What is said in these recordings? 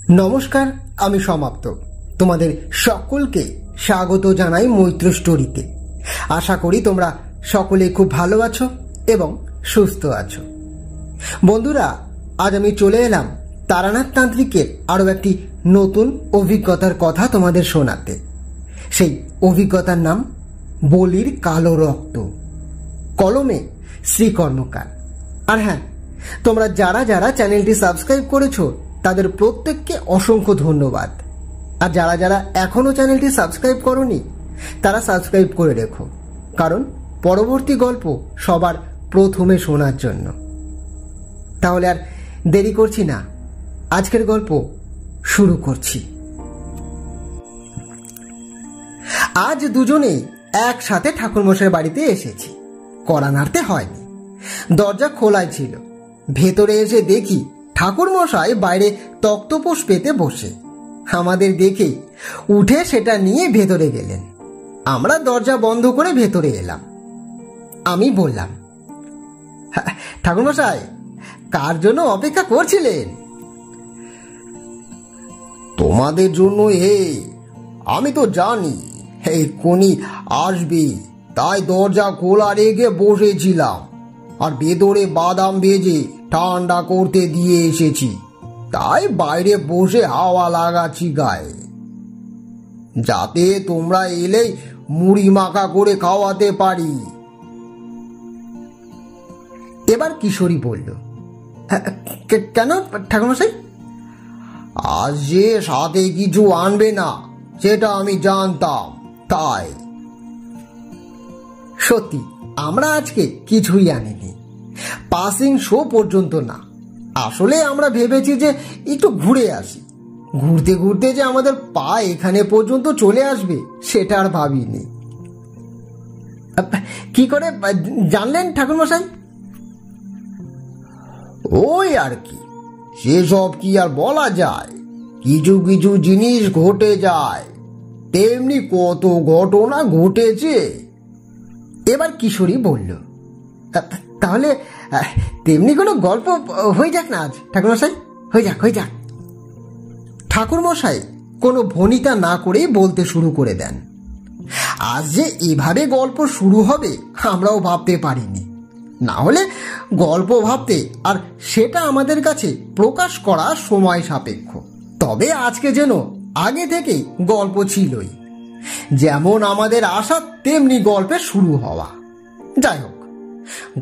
নমস্কার, আমি সমাপ্ত। তোমাদের সকলকে স্বাগত জানাই মৈত্র স্টোরিতে। আশা করি তোমরা সকলে খুব ভালো আছো এবং সুস্থ আছো। বন্ধুরা, আজ আমি চলে এলাম তারানাথ তান্ত্রিকের আরও একটি নতুন অভিজ্ঞতার কথা তোমাদের শোনাতে। সেই অভিজ্ঞতার নাম বলির কালো রক্ত, কলমে শ্রী কর্ণকার। আর হ্যাঁ, তোমরা যারা যারা চ্যানেলটি সাবস্ক্রাইব করেছো তাদের প্রত্যেককে অসংখ্য ধন্যবাদ। আর যারা যারা এখনো চ্যানেলটি সাবস্ক্রাইব করোনি তারা সাবস্ক্রাইব করে রেখো, কারণ পরবর্তী গল্প সবার প্রথমে শোনার জন্য। তাহলে আর দেরি করছি না, আজকের গল্প শুরু করছি। আজ দুজনেই একসাথে ঠাকুরমশাইয়ের বাড়িতে এসেছি। কড়া নাড়তে হয়নি, দরজা খোলাই ছিল। ভেতরে এসে দেখি ঠাকুরমশাই বাইরে তক্তপোষ পেতে বসে। আমাদের দেখেই উঠে সেটা নিয়ে ভেতরে গেলেন। আমরা দরজা বন্ধ করে ভেতরে এলাম। আমি বললাম, ঠাকুরমশাই, কার জন্য অপেক্ষা করছিলেন? তোমাদের জন্য। আমি তো জানি এই কোনি আসবে, তাই দরজা খোলা রেখে বসেছিলাম। আর ভেতরে বাদাম ভেজে ঠান্ডা করতে দিয়ে এসেছি, তাই বাইরে বসে হাওয়া লাগাচ্ছি গায়ে, যাতে তোমরা এলেই মুড়ি মাখা করে খাওয়াতে পারি। এবার কিশোরী বলল, কেন ঠাকুরমশাই? আজ যে সাথে কিছু আনবে না সেটা আমি জানতাম, তাই। সত্যি আমরা আজকে কিছুই আনিনি, পাসিং শো পর্যন্ত না। আসলে আমরা ভেবেছি যে একটু ঘুরে আসি। ঘুরতে ঘুরতে যে আমাদের পা এখানে পর্যন্ত চলে আসবে সেটা আর ভাবিনি। কি করে জানলেন ঠাকুরমশাই? ওই আর কি, সেসব কি আর বলা যায়। কিছু কিছু জিনিস ঘটে যায়, তেমনি কত ঘটনা ঘটেছে। এবার কিশোরী বলল, তাহলে তেমনি কোনো গল্প হয়ে যাক না আজ ঠাকুরমশাই, হয়ে যাক। ঠাকুরমশাই কোনো ভনিতা না করেই বলতে শুরু করে দেন। আজ যে এভাবে গল্প শুরু হবে আমরাও ভাবতে পারিনি। না হলে গল্প ভাবতে আর সেটা আমাদের কাছে প্রকাশ করা সময় সাপেক্ষ। তবে আজকে যেন আগে থেকেই গল্প ছিলই, যেমন আমাদের আশা তেমনি গল্পের শুরু হওয়া। যাই হোক,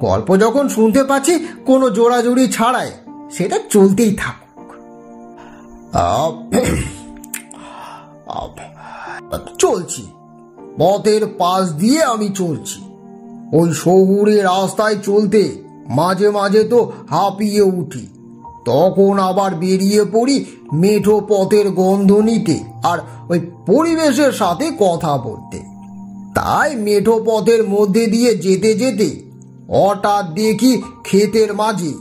গল্প যখন শুনতে পাচ্ছি কোনো জোড়াজুড়ি ছাড়াই, সেটা চলতেই থাকুক। চলছি, পথের পাশ দিয়ে আমি চলছি। ওই শহুরে রাস্তায় চলতে মাঝে মাঝে তো হাঁপিয়ে উঠি, তখন আবার বেরিয়ে পড়ি মেঠো পথের গন্ধ নিতে আর ওই পরিবেশের সাথে কথা বলতে। তাই মেঠো পথের মধ্যে দিয়ে যেতে যেতে হঠাৎ দেখি ক্ষেতের মাঝে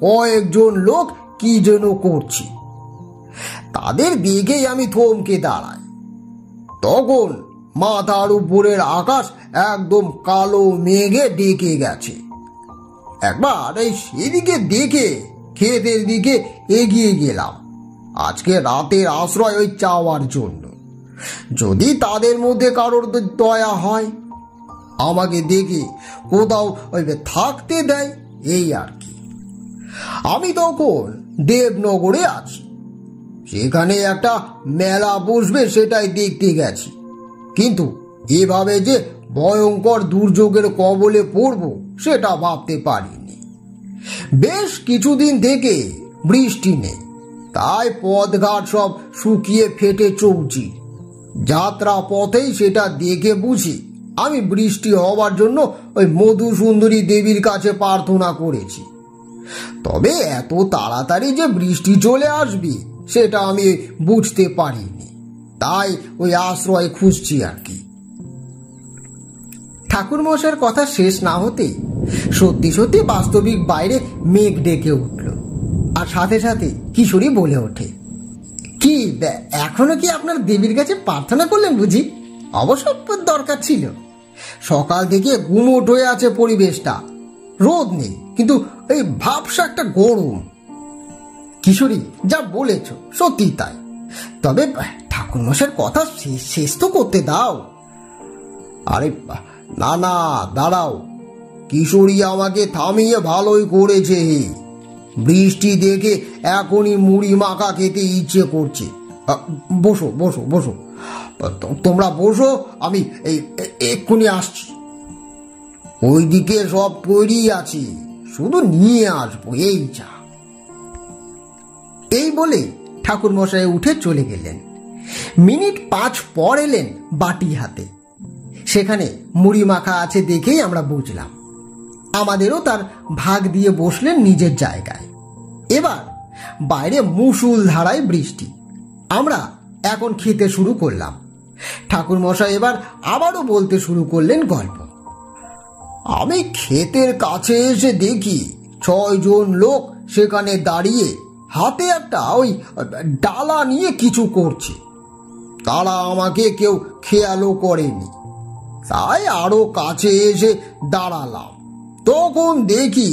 কয়েকজন লোক কি যেন করছি। তাদের দেখেই আমি থমকে দাঁড়াই। তখন মাথার উপরের আকাশ একদম কালো মেঘে ঢেকে গেছে। একবার এই সেদিকে দেখে ক্ষেতের দিকে এগিয়ে গেলাম, আজকে রাতের আশ্রয় ওই চাওয়ার জন্য। যদি তাদের মধ্যে কারোর দয়া হয়, আমাকে দেখে কোথাও থাকতে দেয়, এই আর কি। আমি তখন দেবনগরে আছি, সেখানে একটা মেলা বসবে সেটাই দেখতে গেছি। কিন্তু এভাবে যে ভয়ঙ্কর দুর্যোগের কবলে পড়ব সেটা ভাবতে পারিনি। বেশ কিছুদিন থেকে বৃষ্টি নেই, তাই পথঘাট সব শুকিয়ে ফেটে চৌচি। যাত্রা পথেই সেটা দেখে বুঝি আমি বৃষ্টি হওয়ার জন্য ওই মধুসুন্দরী দেবীর কাছে প্রার্থনা করেছি। তবে এত তাড়াতাড়ি যে বৃষ্টি চলে আসবে সেটা আমি বুঝতে পারিনি, তাই ওই আশ্রয় খুঁজছি আর কি। ঠাকুরমশাইয়ের কথা শেষ না হতেই সত্যি সত্যি বাস্তবিক বাইরে মেঘ ডেকে উঠল। আর সাথে সাথে কিশোরী বলে ওঠে, কি এখনো কি আপনার দেবীর কাছে প্রার্থনা করলেন বুঝি? অবশ্য দরকার ছিল। সকাল থেকে গুমোট হয়ে আছে পরিবেশটা, রোদ নেই, কিন্তু এই ভাবসা একটা গরম। কিশোরী, যা বলেছ সত্যি তাই, তবে ঠাকুরমশাইয়ের কথা শেষ তো করতে দাও। আরে না না, দাঁড়াও। কিশোরী আমাকে থামিয়ে ভালোই করেছে। বৃষ্টি দেখে এখনই মুড়ি মাখা খেতে ইচ্ছে করছে। বসো বসো বসো, তোমরা বসো, আমি এক্ষুনি আসছি। ওইদিকে সব তৈরি আছে, শুধু নিয়ে আসবো, এই যা। এই বলে ঠাকুরমশাই উঠে চলে গেলেন। মিনিট 5 পর এলেন বাটি হাতে। সেখানে মুড়ি মাখা আছে দেখেই আমরা বুঝলাম। আমাদেরও তার ভাগ দিয়ে বসলেন নিজের জায়গায়। এবার বাইরে মুষুল ধারায় বৃষ্টি। আমরা এখন খেতে শুরু করলাম। ঠাকুরমশাই এবার আবারও বলতে শুরু করলেন গল্প। আমি ক্ষেতের কাছে এসে দেখি 6 জন লোক সেখানে দাঁড়িয়ে হাতে একটা ওই ডালা নিয়ে কিছু করছে। তারা আমাকে কেউ খেয়ালও করেনি, তাই আরো কাছে এসে দাঁড়ালাম। তখন দেখি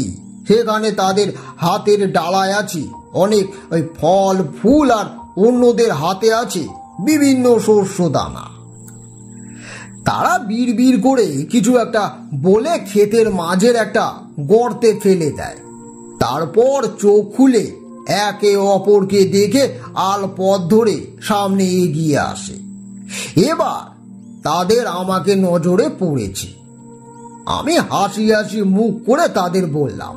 সেখানে তাদের হাতের ডালায় আছে অনেক ওই ফল ফুল, আর অন্যদের হাতে আছে বিভিন্ন শস্য দানা। তারা বিড়বিড় করে কিছু একটা বলে ক্ষেতের মাঝের একটা গর্তে ফেলে দেয়। তারপর চোখ খুলে একে অপরকে দেখে আল পথ ধরে সামনে এগিয়ে আসে। এবার তাদের আমাকে নজরে পড়েছে। আমি হাসি হাসি মুখ করে তাদের বললাম,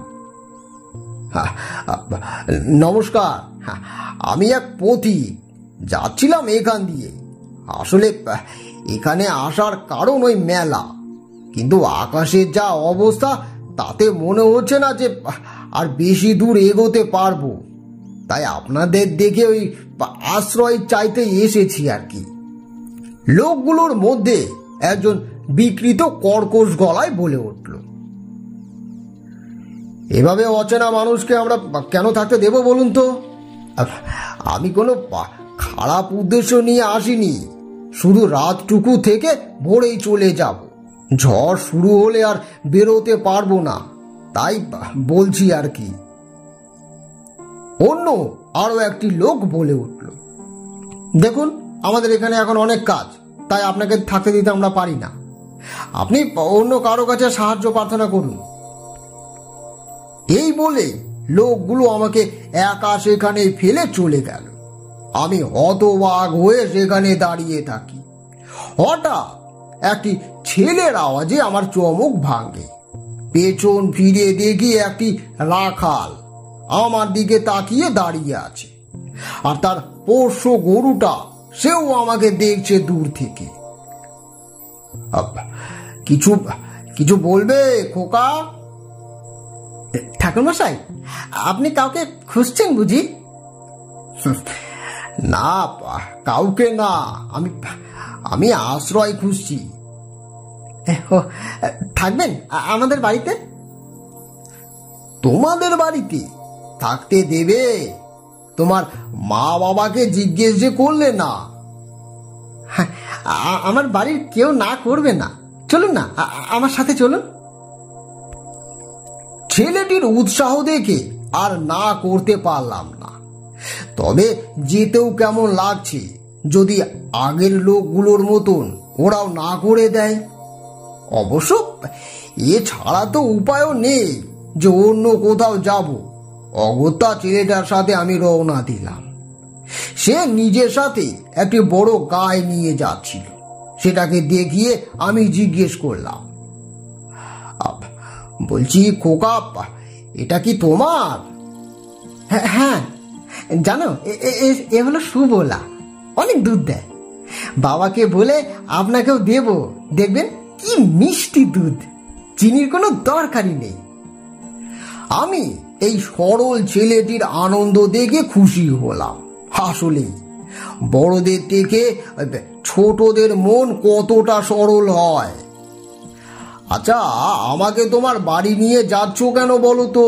নমস্কার, আমি এক পথিক, যাচ্ছিলাম এখান দিয়ে। আসলে এখানে আসার কারণ ওই মেলা, কিন্তু আকাশের যা অবস্থা তাতে মনে হচ্ছে না যে আর বেশি দূর এগোতে পারবো, তাই আপনাদের দেখে ওই আশ্রয় চাইতে এসেছি আর কি। লোকগুলোর মধ্যে একজন বিকৃত কর্কশ গলায় বলে উঠল, এভাবে অচেনা মানুষকে আমরা কেন থাকতে দেব বলুন তো? আমি কোনো খারাপ উদ্দেশ্য নিয়ে আসিনি, শুধু রাতটুকু থেকে ভোরেই চলে যাব। ঝড় শুরু হলে আর বেরোতে পারবো না, তাই বলছি আর কি। অন্য আরো একটি লোক বলে উঠল, দেখুন, আমাদের এখানে এখন অনেক কাজ, তাই আপনাকে থাকতে দিতে আমরা পারি না। আপনি অন্য কারো কাছে সাহায্য প্রার্থনা করুন। এই বলে লোকগুলো আমাকে একা সেখানে ফেলে চলে গেল। আমি হতবাক হয়ে সেখানে দাঁড়িয়ে থাকি। হঠাৎ একটি ছেলের আওয়াজে আমার চমক ভাঙে। পেছন ফিরে দেখি একটি রাখাল আমার দিকে তাকিয়ে দাঁড়িয়ে আছে, আর তার পোষ্য গরুটা সেও আমাকে দেখছে দূর থেকে। কিছু কিছু বলবে খোকা? ঠাকুরমশাই, আপনি কাউকে খুঁজছেন বুঝি? না, কাউকে না, আমি আশ্রয় খুঁজছি। থাকবেন আমাদের বাড়িতে? তোমাদের বাড়িতে থাকতে দেবে? তোমার মা বাবাকে জিজ্ঞেস যে করলে না? আমার বাড়ির কেউ না করবে না। চলুন না, আমার সাথে চলুন। ছেলেটির উৎসাহ দেখে আর না করতে পারলাম না। তবে যেতেও কেমন লাগছে যদি আগের লোকগুলোর মতন ওরাও না করে দেয়। অবশ্য এছাড়া তো উপায়ও নেই যে অন্য কোথাও যাব। অগত্যা ছেলেটার সাথে আমি রওনা দিলাম। সে নিজের সাথে একটি বড় গায় নিয়ে যাচ্ছিল। সেটাকে দেখিয়ে আমি জিজ্ঞেস করলাম, বলছি খোকা, এটা কি তোমার? হ্যাঁ, জানো, এ হলো সুবলা, অনেক দুধ দেয়। বাবাকে বলে আপনাকেও দেব, দেখবেন কি মিষ্টি দুধ, চিনির কোনো দরকারই নেই। আমি এই সরল ছেলেটির আনন্দ দেখে খুশি হলাম। আসলেই বড়দের থেকে ছোটদের মন কতটা সরল হয়। আচ্ছা, আমাকে তোমার বাড়ি নিয়ে যাচ্ছ কেন বলো তো?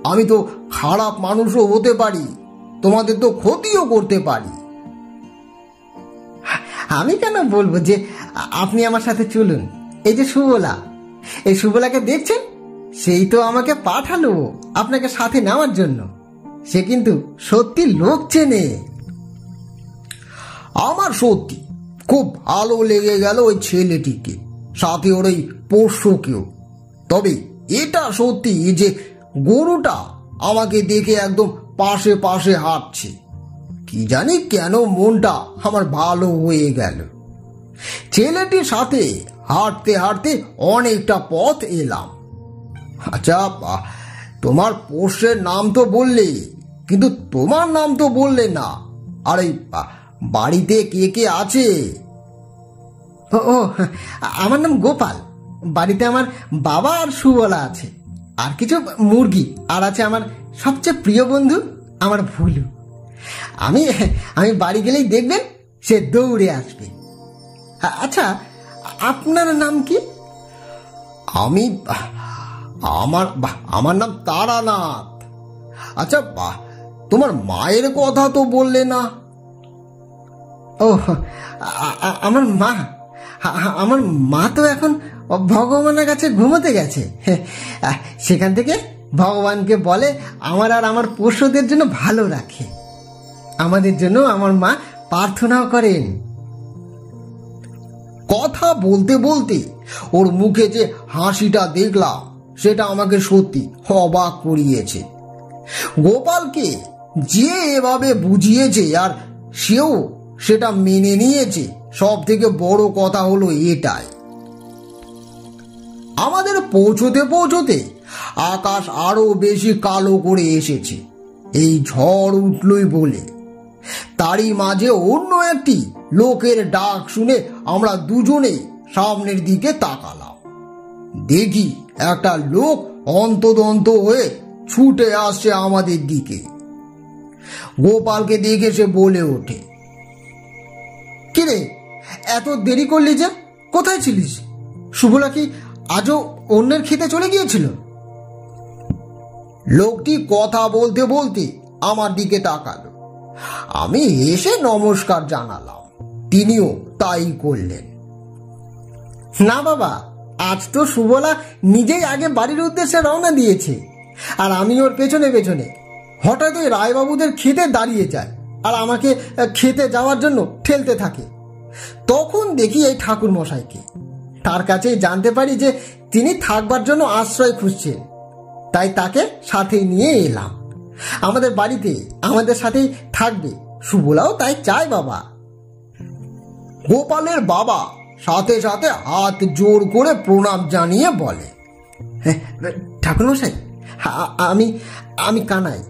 আমি তো খারাপ মানুষও হতে পারি, তোমাদের তো ক্ষতিও করতে পারি। আমি কেন বলবো যে আপনি আমার সাথে চলুন। এই যে সুবলা, এই সুবলাকে দেখছেন, সেই তো আমাকে পাঠালো আপনাকে সাথে নেওয়ার জন্য। সে কিন্তু সত্যি লোক চেনে। আমার সত্যি খুব ভালো লেগে গেল ওই ছেলেটিকে, সাথে ওর ওই পোষ্যকেও। তবে এটা সত্যি যে গরুটা আমাকে দেখে একদম পাশে পাশে হাঁটছে। কি জানি কেন মনটা আমার ভালো হয়ে গেল। ছেলেটির সাথে হাঁটতে হাঁটতে অনেকটা পথ এলাম। আচ্ছা, তোমার পোষ্যের নাম তো বললে, কিন্তু তোমার নাম তো বললে না। আর এই বাড়িতে কে কে আছে? ও, আমার নাম গোপাল। বাড়িতে আমার বাবা আর সুবলা আছে, আর কিছু মুরগি, আর আছে আমার সবচেয়ে প্রিয় বন্ধু আমার ভুলু। আমি আমি বাড়ি গেলেই দেখবেন সে দৌড়ে আসবে। আচ্ছা, আপনার নাম কি? আমার নাম তারানাথ। আচ্ছা, তোমার মায়ের কথা তো বললে না। ও, আমার মা তো এখন ভগবানের কাছে ঘুমোতে গেছে। সেখান থেকে ভগবানকে বলে আমার আর আমার পোষ্যদের জন্য ভালো রাখে। আমাদের জন্য আমার মা প্রার্থনাও করেন। কথা বলতে বলতে ওর মুখে যে হাসিটা দেখলাম, সেটা আমাকে সত্যি অবাক করিয়েছে। গোপালকে যে এভাবে বুঝিয়েছে আর সেও সেটা মেনে নিয়েছে, সব থেকে বড় কথা হলো এটাই। আমাদের পৌঁছতে পৌঁছতে আকাশ আরো বেশি কালো করে এসেছে। এই ঝড় উঠলই বলে তারই মাঝে অন্য একটি লোকের ডাক শুনে আমরা দুজনে সামনের দিকে তাকালাম। দেখি একটা লোক অন্তদন্ত হয়ে ছুটে আসছে আমাদের দিকে। গোপালকে দেখে সে বলে ওঠে, কিরে, এত দেরি করলি যে? কোথায় ছিলিস? সুবলা কি আজও অন্যের খেতে চলে গিয়েছিল? লোকটি কথা বলতে বলতে আমার দিকে তাকালো। আমি এসে নমস্কার জানালাম, তিনিও তাই করলেন। না বাবা, আজ তো সুবলা নিজেই আগে বাড়ির উদ্দেশ্যে রওনা দিয়েছে, আর আমি ওর পেছনে পেছনে। হঠাৎ ওই রায়বাবুদের খেতে দাঁড়িয়ে যায় আর আমাকে খেতে যাওয়ার জন্য ঠেলতে থাকে। তখন দেখি এই ঠাকুর মশাইকে। তার কাছেই জানতে পারি যে তিনি থাকবার জন্য আশ্রয় খুঁজছেন, তাই তাকে সাথে নিয়ে এলাম। আমাদের বাড়িতে আমাদের সাথেই থাকবে, সুবলাও তাই চায় বাবা। গোপালের বাবা সাথে সাথে হাত জোর করে প্রণাম জানিয়ে বলে, ঠাকুর মশাই, আমি কানাই।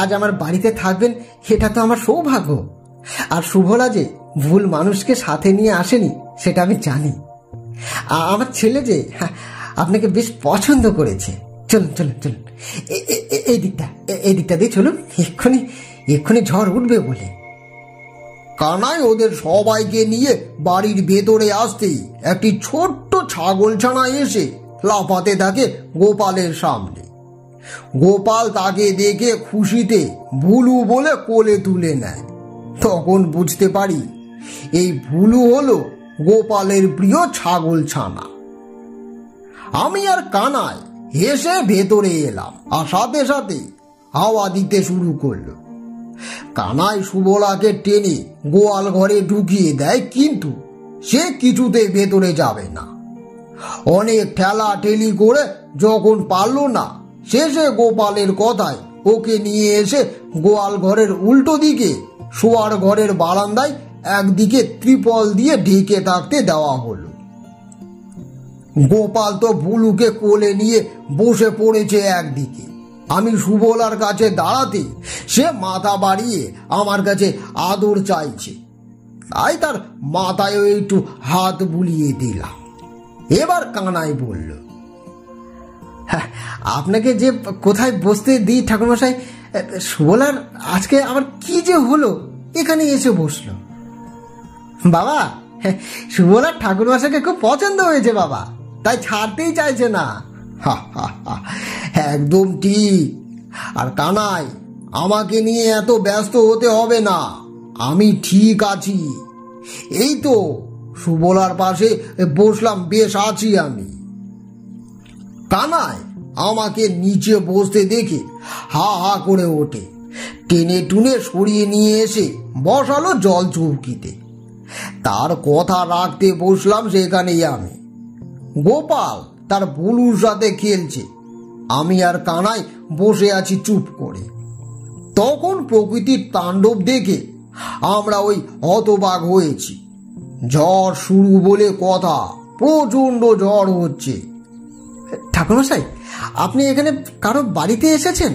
আজ আমার বাড়িতে থাকবেন, এটা তো আমার সৌভাগ্য। আর সুবলা যে ভুল মানুষকে সাথে নিয়ে আসেনি সেটা আমি জানি। আমার ছেলে যে আপনাকে বেশ পছন্দ করেছে। চলুন চলুন চলুন, এই দিকটা দিয়ে চলুন, এক্ষুনি ঝড় উঠবে বলে। কানাই ওদের সবাইকে নিয়ে বাড়ির ভেতরে আসতেই একটি ছোট্ট ছাগলছানা এসে লাফাতে থাকে গোপালের সামনে। গোপাল তাকে দেখে খুশিতে ভুলু বলে কোলে তুলে নেয়। তখন বুঝতে পারি এই ভুলু হলো গোপালের প্রিয় ছাগলছানা। আমি আর কানাই হেসে ভেতরে এলাম, আর সাথে সাথে হাওয়া দিতে শুরু করলো। কানাই সুবলাকে টেনে গোয়াল ঘরে ঢুকিয়ে দেয়, কিন্তু সে কিছুতে ভেতরে যাবে না। অনেক ঠেলা ঠেলি করে যখন পারল না, শেষে গোপালের কথায় ওকে নিয়ে এসে গোয়াল ঘরের উল্টো দিকে শোয়ার ঘরের বারান্দায় একদিকে ত্রিপল দিয়ে ঢেকে থাকতে দেওয়া হলো। গোপাল তো ভুলুকে কোলে নিয়ে বসে পড়েছে একদিকে। আমি সুবলার কাছে দাঁড়াতে সে মাথা বাড়িয়ে আমার কাছে আদর চাইছে, তাই তার মাথায় একটু হাত বুলিয়ে দিলাম। এবার কানাই বলল, আপনাকে যে কোথায় বসতে দিই ঠাকুরমশাই, সুবলার আজকে আবার কি যে হলো, এখানে এসে বসলো। বাবা, সুবলার ঠাকুরমশাইকে খুব পছন্দ হয়েছে বাবা, তাই ছাড়তেই চাইছে না। একদম ঠিক। আর কানাই, আমাকে নিয়ে এত ব্যস্ত হতে হবে না, আমি ঠিক আছি। এই তো সুবলার পাশে বসলাম, বেশ আছি আমি। কানাই আমাকে নিচে বসতে দেখে হা হা করে ওঠে, টেনে টুনে সরিয়ে নিয়ে এসে বসালো জল চৌকিতে। তার কথা রাখতে বসলাম সেখানেই আমি। গোপাল তার বুলুর সাথে খেলছে, আমি আর কানাই বসে আছি চুপ করে। তখন প্রকৃতির তাণ্ডব দেখে আমরা ওই হতবাক হয়েছি। ঝড় শুরু বলে কথা, প্রচণ্ড ঝড় হচ্ছে। ঠাকুরমশাই, আপনি এখানে কারো বাড়িতে এসেছেন?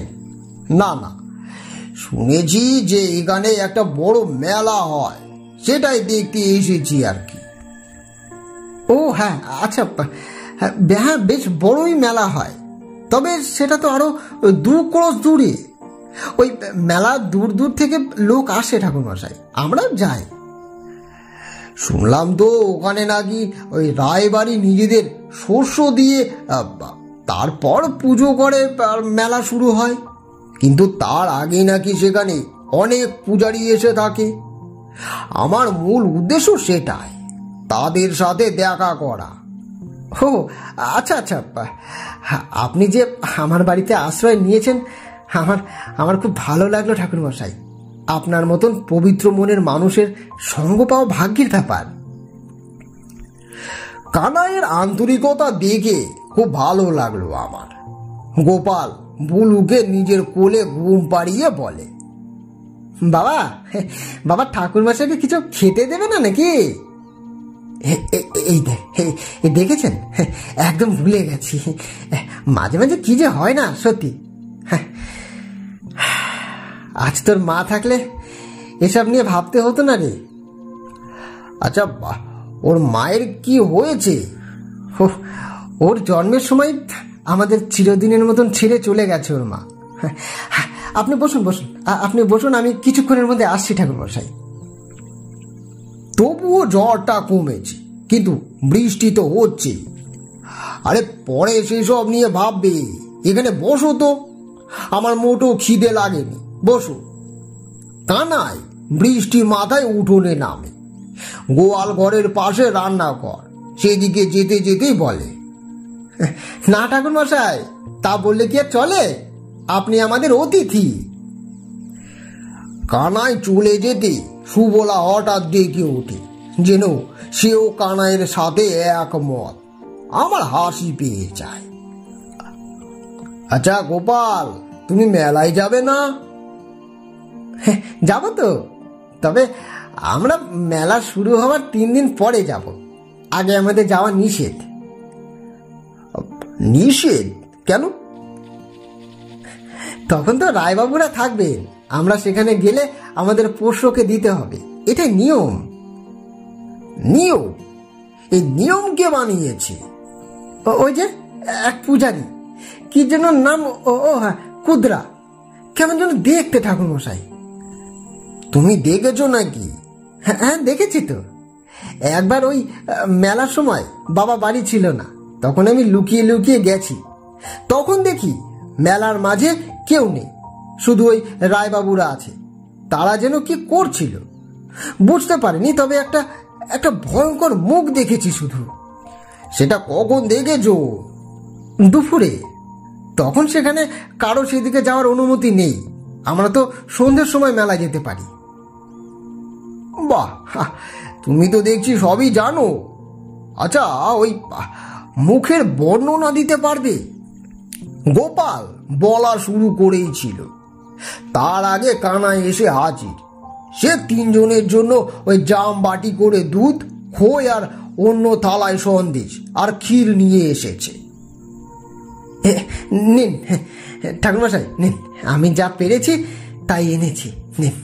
না না, শুনেছি যে এখানে একটা বড় মেলা হয়, সেটাই দেখতে এসেছি আর কি। ও হ্যাঁ, আচ্ছা, হ্যাঁ, বেশ বড়ই মেলা হয়, তবে সেটা তো আরো 2 ক্রোশ দূরে। ওই মেলা দূর দূর থেকে লোক আসে ঠাকুরমশাই, আমরাও যাই। শুনলাম তো ওখানে নাকি ওই রায়বাড়ি নিজেদের শস্য দিয়ে তারপর পুজো করে আর মেলা শুরু হয়, কিন্তু তার আগে নাকি সেখানে অনেক পূজারি এসে থাকে। আমার মূল উদ্দেশ্য সেটাই, তাদের সাথে দেখা করা। ও আচ্ছা আচ্ছা, আপনি যে আমার বাড়িতে আশ্রয় নিয়েছেন, আমার খুব ভালো লাগলো ঠাকুরমশাই। আপনার মতন পবিত্র মনের মানুষের সঙ্গ পাওয়া ভাগ্যের ব্যাপার। কানাইয়ের আন্তরিকতা দেখে খুব ভালো লাগলো আমার। গোপাল বুলুকে নিজের কোলে ঘুম পাড়িয়ে বলে, বাবা, বাবা ঠাকুরমশাইকে কিছু খেতে দেবে না নাকি? এই দেখেছেন, একদম ভুলে গেছি। মাঝে মাঝে কি যে হয় না সত্যি। আজ তোর মা থাকলে এসব নিয়ে ভাবতে হতো না রে। আচ্ছা, ওর মায়ের কি হয়েছে? ওর জন্মের সময় আমাদের চিরদিনের মতন ছেড়ে চলে গেছে ওর মা। আপনি বসুন বসুন, আপনি বসুন, আমি কিছুক্ষণের মধ্যে আসছি ঠাকুরমশাই। তবুও জ্বরটা কমেছে, কিন্তু বৃষ্টি তো হচ্ছে। আরে পরে সেসব নিয়ে ভাববে, এখানে বসো তো, আমার মোটো খিদে লাগেনি, বসো। কানাই বৃষ্টি মাথায় উঠোনে নামে, গোয়াল ঘরের পাশে রান্নাঘর, সেদিকে যেতে যেতেই বলে, না ঠাকুরমশাই, তা বললে কি আর চলে? আপনি আমাদের অতিথি। কানাই চলে যেতে সুবলা হঠাৎ ডেকে ওঠে, যেন সেও কানাইয়ের সাথে একমত। আমার হাসি পেয়ে যায়। আচ্ছা গোপাল, তুমি মেলায় যাবে না? যাব তো, তবে আমরা মেলা শুরু হওয়ার 3 দিন পরে যাব। আগে আমাদের যাওয়া নিষেধ। নিষেধ কেন? তখন তো রায়বাবুরা থাকবেন, আমরা সেখানে গেলে আমাদের পোষ্যকে দিতে হবে, এটাই নিয়ম। নিয়ম? এই নিয়ম কে বানিয়েছে? ওই যে এক পূজারি, কি যেন নাম, ও হ্যাঁ, কুদ্রা। কেমন যেন দেখতে ঠাকুরমশাই। তুমি দেখেছো নাকি? হ্যাঁ দেখেছি তো। একবার ওই মেলার সময় বাবা বাড়ি ছিল না, তখন আমি লুকিয়ে লুকিয়ে গেছি। তখন দেখি মেলার মাঝে কেউ নেই, শুধু ওই রায়বাবুরা আছে। তারা যেন কি করছিল বুঝতে পারিনি, তবে একটা ভয়ঙ্কর মুখ দেখেছি শুধু। সেটা কখন দেখেছো? দুপুরে। তখন সেখানে কারো সেদিকে যাওয়ার অনুমতি নেই, আমরা তো সন্ধ্যের সময় মেলা যেতে পারি। বাহ, তুমি তো দেখছি সবই জানো। আচ্ছা, ওই মুখের বর্ণনা দিতে পারবে? গোপাল বলা শুরু করেই ছিল, তার আগে কানাই এসে হাজির। সে 3 জনের জন্য ওই জাম বাটি করে দুধ, খই আর অন্য থালায় সন্দেশ আর ক্ষীর নিয়ে এসেছে। নিন ঠাকুরমশাই, নিন, আমি যা পেরেছি তাই এনেছি, নিন।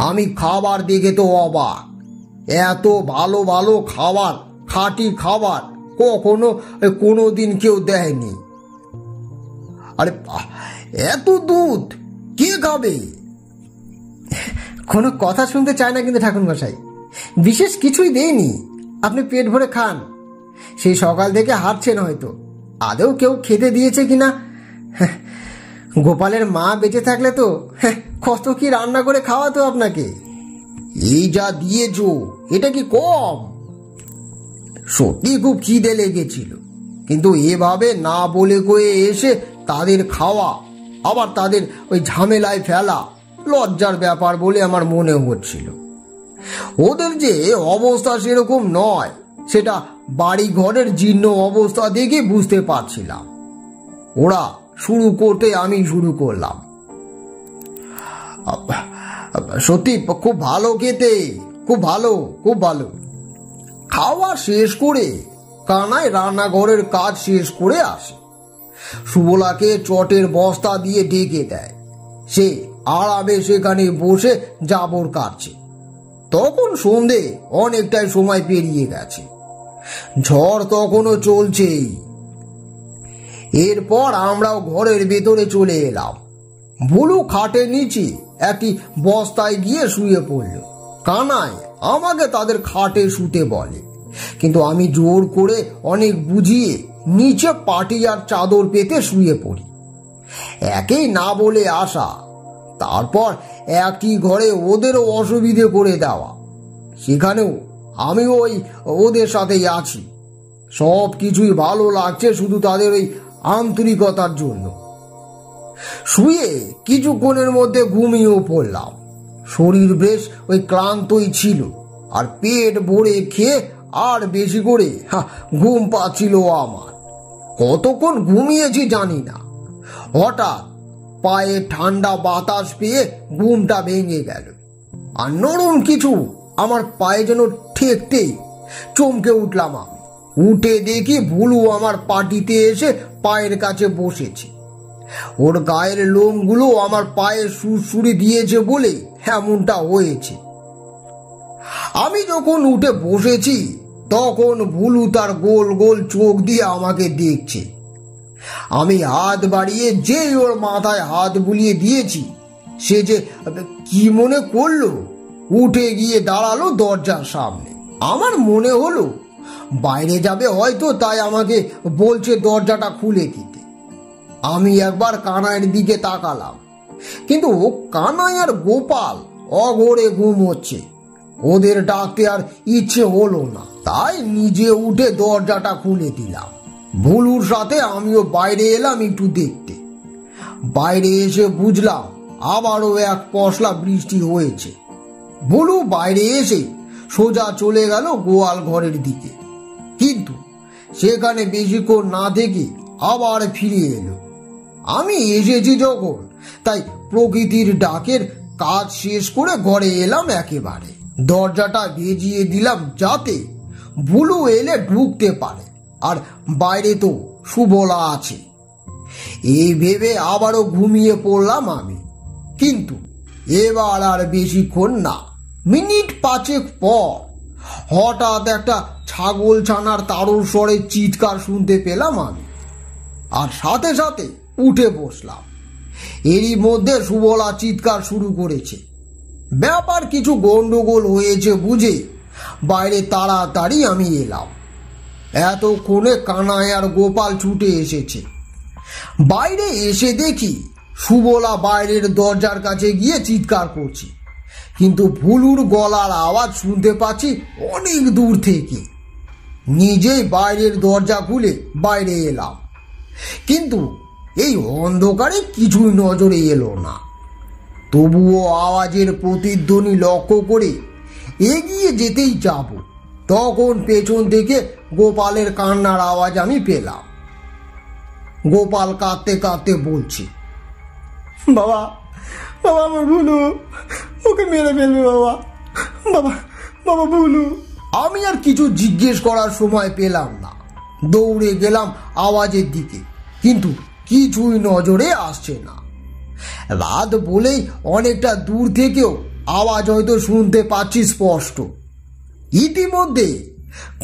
আমি খাবার দেখে তো অবাক। এত ভালো ভালো খাবার, খাঁটি খাবার কখনো কোনোদিন কেউ দেয়নি। আরে এত দুধ কে খাবে? কোনো কথা শুনতে চায় না কিন্তু ঠাকুরমশাই, বিশেষ কিছুই দেয়নি, আপনি পেট ভরে খান। সেই সকাল থেকে হাঁটছেন, হয়তো আদৌ কেউ খেতে দিয়েছে কিনা। গোপালের মা বেঁচে থাকলে তো কত কি রান্না করে খাওয়াতো আপনাকে। এই যা দিয়েছো, এটা কি কম? সত্যি খুব খিদে লেগেছিল, কিন্তু এভাবে না বলে কয়ে এসে তাদের খাওয়া আবার তাদের ওই ঝামেলায় ফেলা লজ্জার ব্যাপার বলে আমার মনে হচ্ছিল। ওদের যে অবস্থা সেরকম নয় সেটা বাড়ি ঘরের জীর্ণ অবস্থা দেখে বুঝতে পারছিলাম। ওরা শুরু করতে আমি শুরু করলাম। সত্যি খুব ভালো খেতে, খুব ভালো, খুব ভালো। খাওয়া শেষ করে কানাই রান্নাঘরের কাজ শেষ করে আসে। সুবলাকে চটের বস্তা দিয়ে ঢেকে দেয়। সে আরামে সেখানে বসে জাবর কাটছে। তখন সন্ধে অনেকটাই সময় পেরিয়ে গেছে। ঝড় তখনও চলছেই। এরপর আমরাও ঘরের ভেতরে চলে এলাম। ভুলু খাটের নিচে একটি বস্তায় গিয়ে শুয়ে পড়ল। কানাই আমাকে তাদের খাটে শুতে বলে, কিন্তু আমি জোর করে অনেক বুঝিয়ে নিচে পাটি আর চাদর পেতে শুয়ে পড়ি। একেই না বলে আসা, তারপর একই ঘরে ওদেরও অসুবিধে করে দেওয়া। সেখানেও আমি ওদের সাথেই আছি। সব কিছুই ভালো লাগছে শুধু তাদের ওই আন্তরিকতার জন্য। শুয়ে কিছুক্ষণের মধ্যে ঘুমিয়েও পড়লাম। শরীর বেশ ওই ক্লান্তই ছিল, আর পেট ভরে খেয়ে আর বেশি করে ঘুম পাচ্ছিল আমার। কতক্ষণ ঘুমিয়েছি জানি না। হঠাৎ পায়ে ঠান্ডা বাতাস পেয়ে ঘুমটা ভেঙে গেল, আর নরম কিছু আমার পায়ে যেন ঠেকতেই চমকে উঠলাম আমি। উঠে দেখি ভুলু আমার পাটিতে এসে পায়ের কাছে বসেছে। ওর গায়ের লোমগুলো আমার পায়ে সুরসুরি দিয়েছে বলে এমনটা হয়েছে। আমি যখন উঠে বসেছি তখন ভুলু তার গোল গোল চোখ দিয়ে আমাকে দেখছে। আমি হাত বাড়িয়ে যেই ওর মাথায় হাত বুলিয়ে দিয়েছি, সে যে কি মনে করলো, উঠে গিয়ে দাঁড়ালো দরজার সামনে। আমার মনে হলো বাইরে যাবে হয়তো, তাই আমাকে বলছে দরজাটা খুলে দিতে। আমি একবার কানাইয়ের দিকে তাকালাম, কিন্তু কানাই আর গোপাল অঘরে ঘুমোচ্ছে। ওদের ডাকতে আর ইচ্ছে হলো না, তাই নিজে উঠে দরজাটা খুলে দিলাম। ভুলুর সাথে আমিও বাইরে এলাম একটু দেখতে। বাইরে এসে বুঝলাম আবারও এক পশলা বৃষ্টি হয়েছে। ভুলু বাইরে এসে সোজা চলে গেল গোয়াল ঘরের দিকে, কিন্তু সেখানে বেশিক্ষণ না থেকে আবার ফিরে এলো। আমি এসেছি যখন, তাই প্রকৃতির ডাকের কাজ শেষ করে ঘরে এলাম একেবারে। দরজাটা ভেজিয়ে দিলাম যাতে ভুলু এলে ঢুকতে পারে, আর বাইরে তো সুবলা আছে। এই ভেবে আবারও ঘুমিয়ে পড়লাম আমি। কিন্তু এবার আর বেশিক্ষণ না, মিনিট 5 পর হঠাৎ একটা ছাগল ছানার তারুর স্বরে চিৎকার শুনতে পেলাম আমি, আর সাথে সাথে উঠে বসলাম। এরই মধ্যে সুবলা চিৎকার শুরু করেছে। ব্যাপার কিছু গন্ডগোল হয়েছে বুঝে বাইরে তাড়াতাড়ি আমি এলাম। এতক্ষণে কানাই আর গোপাল ছুটে এসেছে। বাইরে এসে দেখি সুবলা বাইরের দরজার কাছে গিয়ে চিৎকার করছে, কিন্তু ভুলুর গলার আওয়াজ শুনতে পাচ্ছি অনেক দূর থেকে। নিজেই বাইরের দরজা খুলে বাইরে এলাম, কিন্তু এই অন্ধকারে কিছুই নজরে এলো না। তবুও আওয়াজের প্রতিধ্বনি লক্ষ্য করে এগিয়ে যেতেই যাব, তখন পেছন থেকে গোপালের কান্নার আওয়াজ আমি পেলাম। গোপাল কাঁদতে কাঁদতে বলছে, বাবা, বাবা আমার ভুলু, ওকে মেরে ফেলবে বাবা, বাবা, বাবা ভুলু। আমি আর কিছু জিজ্ঞেস করার সময় পেলাম না। দৌড়ে গেলাম আওয়াজের দিকে, কিন্তু কিছুই নজরে আসছে না। রাত বলেই অনেকটা দূর থেকেও আওয়াজ হয়তো শুনতে পাচ্ছি স্পষ্ট। ইতিমধ্যে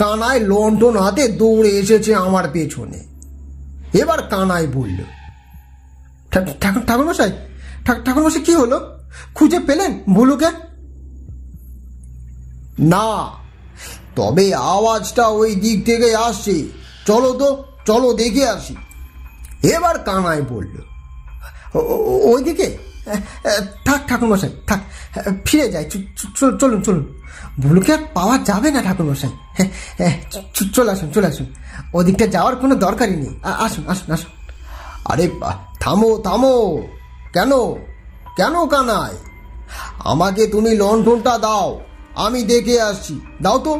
কানাই লণ্ঠন হাতে দৌড়ে এসেছে আমার পেছনে। এবার কানাই বলল, ঠাকুরমশাই, ঠাকুরমশাই কি হলো? খুঁজে পেলেন ভুলুকে? না, তবে আওয়াজটা ওই দিক থেকে আসছে। চলো তো, চলো দেখে আসি। এবার কানাই বলল, ওইদিকে? থাক ঠাকুরমশাই, থাক, ফিরে যাই। চলুন চলুন, ভুলুকে আর পাওয়া যাবে না ঠাকুরমশাই। চলে আসুন, চলে আসুন, ওদিকটা যাওয়ার কোনো দরকারই নেই। আসুন আসুন আসুন। আরে থামো থামো। কেন কেন কানাই? আমাকে তুমি লণ্ঠনটা দাও, আমি দেখে আসছি। দাও তো।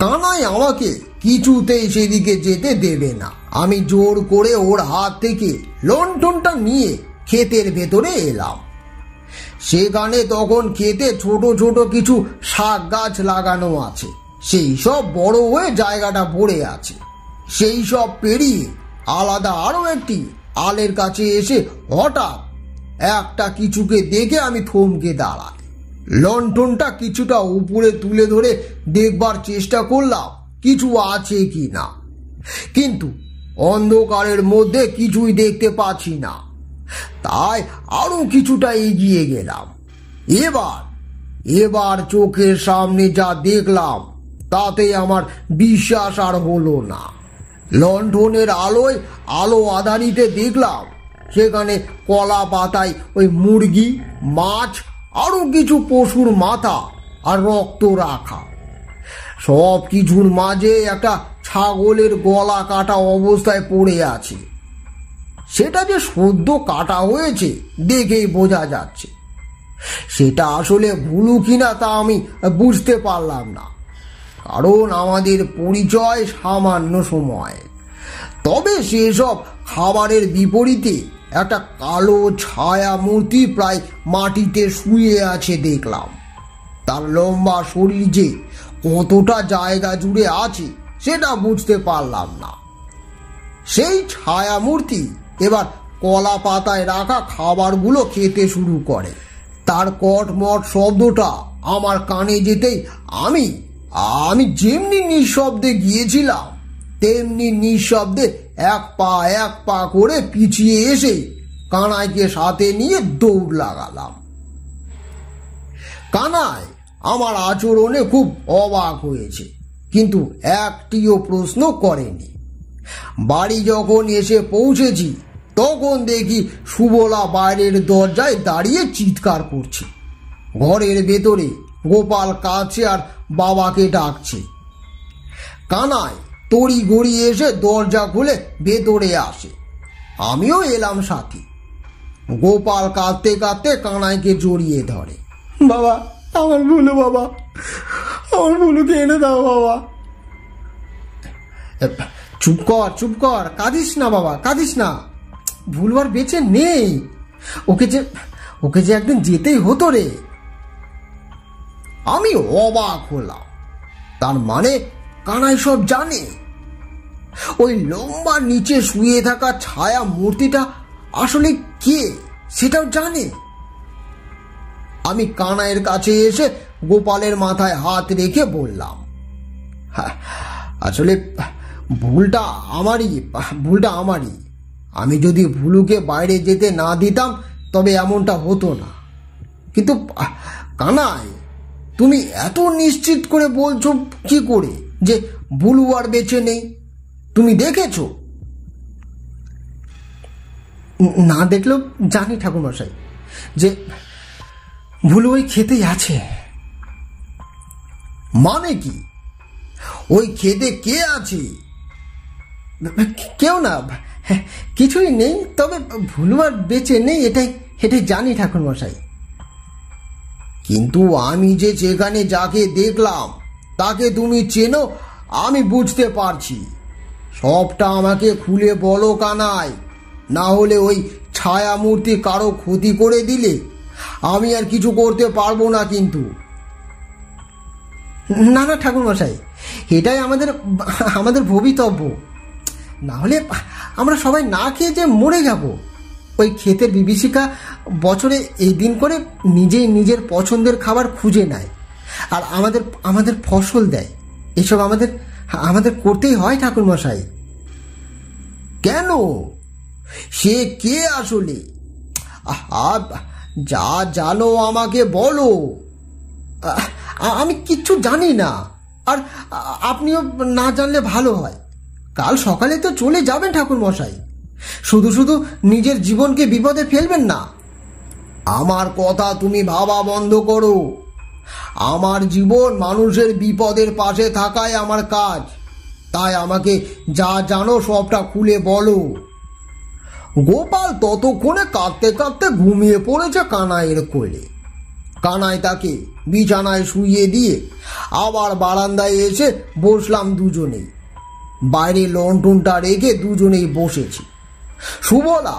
কানাই আমাকে কিছুতেই সেদিকে যেতে দেবে না। আমি জোর করে ওর হাত থেকে লণ্ঠনটা নিয়ে ক্ষেতের ভেতরে এলাম। সেখানে তখন ক্ষেতে ছোট ছোট কিছু শাক গাছ লাগানো আছে, সেই সব বড় হয়ে জায়গাটা ভরে আছে। সেই সব পেরিয়ে আলাদা আরো একটি আলের কাছে এসে হঠাৎ একটা কিছুকে দেখে আমি থমকে দাঁড়াই। লণ্ঠনটা কিছুটা উপরে তুলে ধরে দেখবার চেষ্টা করলাম কিছু আছে কি না, কিন্তু অন্ধকারের মধ্যে কিছুই দেখতে পাচ্ছি না। তাই আরো কিছুটা এগিয়ে গেলাম। এবার চোখের সামনে যা দেখলাম তাতে আমার বিশ্বাস আর হলো না। লণ্ঠনের আলোয় আলো আধারিতে দেখলাম সেখানে কলা পাতায় ওই মুরগি, মাছ, আরো কিছু পশুর মাথা আর রক্ত রাখা। সব কিছুর মাঝে একটা ছাগলের গলা কাটা অবস্থায় পড়ে আছে। সেটা যে সদ্য কাটা হয়েছে দেখেই বোঝা যাচ্ছে। সেটা আসলে ভুলু কিনা তা আমি বুঝতে পারলাম না, কারণ আমাদের পরিচয় সামান্য সময়। তবে সেসব খাবারের বিপরীতে একটা কালো ছায়া মূর্তি প্রায় মাটিতে শুয়ে আছে দেখলাম। তার লম্বা শরীর যে কতটা জায়গা জুড়ে আছে সেটা বুঝতে পারলাম না। সেই ছায়া মূর্তি এবার কলা পাতায় রাখা খাবারগুলো খেতে শুরু করে। তার কটমট শব্দটা আমার কানে যেতেই আমি যেমনি নিঃশব্দে গিয়েছিলাম তেমনি নিঃশব্দে এক পা করে পিছিয়ে এসে কানাইকে সাথে নিয়ে দৌড় লাগালাম। কানাই আমার আচরণে খুব অবাক হয়েছে, কিন্তু একটিও প্রশ্ন করেনি। বাড়ি যখন এসে পৌঁছেছি তখন দেখি সুবলা বাইরের দরজায় দাঁড়িয়ে চিৎকার করছে। ঘরের ভেতরে গোপাল কাঁদছে আর বাবাকে ডাকছে। কানাই তড়ি ঘড়ি এসে দরজা খুলে ভেতরে আসে। আমিও এলাম সাথে। গোপাল কাঁদতে কাঁদতে কানাইকে জড়িয়ে ধরে। বাবা, আমার ভুলু, বাবা, আমার ভুলুকে এনে দাও বাবা। চুপ কর, কাঁদিস না বাবা, কাঁদিস না। ভুলু আর বেঁচে নেই। ওকে যে একদিন যেতেই হতো রে। আমি অবাক হলাম। তার মানে কানাই সব জানে? ওই লম্বা নিচে শুয়ে থাকা ছায়া মূর্তিটা আসলে কে সেটাও জানে? আমি কানাইয়ের কাছে এসে গোপালের মাথায় হাত রেখে বললাম, আসলে ভুলটা আমারই। আমি যদি ভুলুকে বাইরে যেতে না দিতাম তবে এমনটা হতো না। কিন্তু কানাই, তুমি এত নিশ্চিত করে বলছো কি করে যে ভুলু আর বেঁচে নেই? তুমি দেখেছো? না দেখলেও জানি ঠাকুরমশাই যে ভুলু ওই খেতেই আছে। মানে কি? ওই খেতে কে আছে? কেউ না, কিছুই নেই। তবে ভুলু আর বেঁচে নেই এটাই জানি ঠাকুরমশাই। কিন্তু আমি যে সেখানে যাকে দেখলাম তাকে তুমি চেনো, আমি বুঝতে পারছি। সবটা আমাকে খুলে বলো কানাই, না হলে ওই ছায়া মূর্তি কারো ক্ষতি করে দিলে আমি আর কিছু করতে পারবো না। কিন্তু না ঠাকুরমশাই, এটাই আমাদের ভবিতব্য। না হলে আমরা সবাই না খেয়ে যে মরে যাব। ওই ক্ষেতের বিভীষিকা বছরে এই দিন করে নিজেই নিজের পছন্দের খাবার খুঁজে নেয় আর আমাদের ফসল দেয়। এসব আমাদের করতেই হয় ঠাকুরমশাই। কেন? সে কে আসলে? যা জানো আমাকে বলো। আমি কিচ্ছু জানি না, আর আপনিও না জানলে ভালো হয়। কাল সকালে তো চলে যাবেন ঠাকুরমশাই, শুধু নিজের জীবনকে বিপদে ফেলবেন না। আমার কথা তুমি ভাবা বন্ধ করো। আমার জীবন মানুষের বিপদের পাশে থাকাই আমার কাজ। তাই আমাকে যা জানো সবটা খুলে বলো। গোপাল ততক্ষণে কাঁদতে কাঁদতে ঘুমিয়ে পড়েছে কানাইয়ের কোলে। কানাই তাকে বিছানায় শুইয়ে দিয়ে আবার বারান্দায় এসে বসলাম দুজনেই। বাইরে লণ্ঠনটা রেখে দুজনেই বসেছি। সুবলা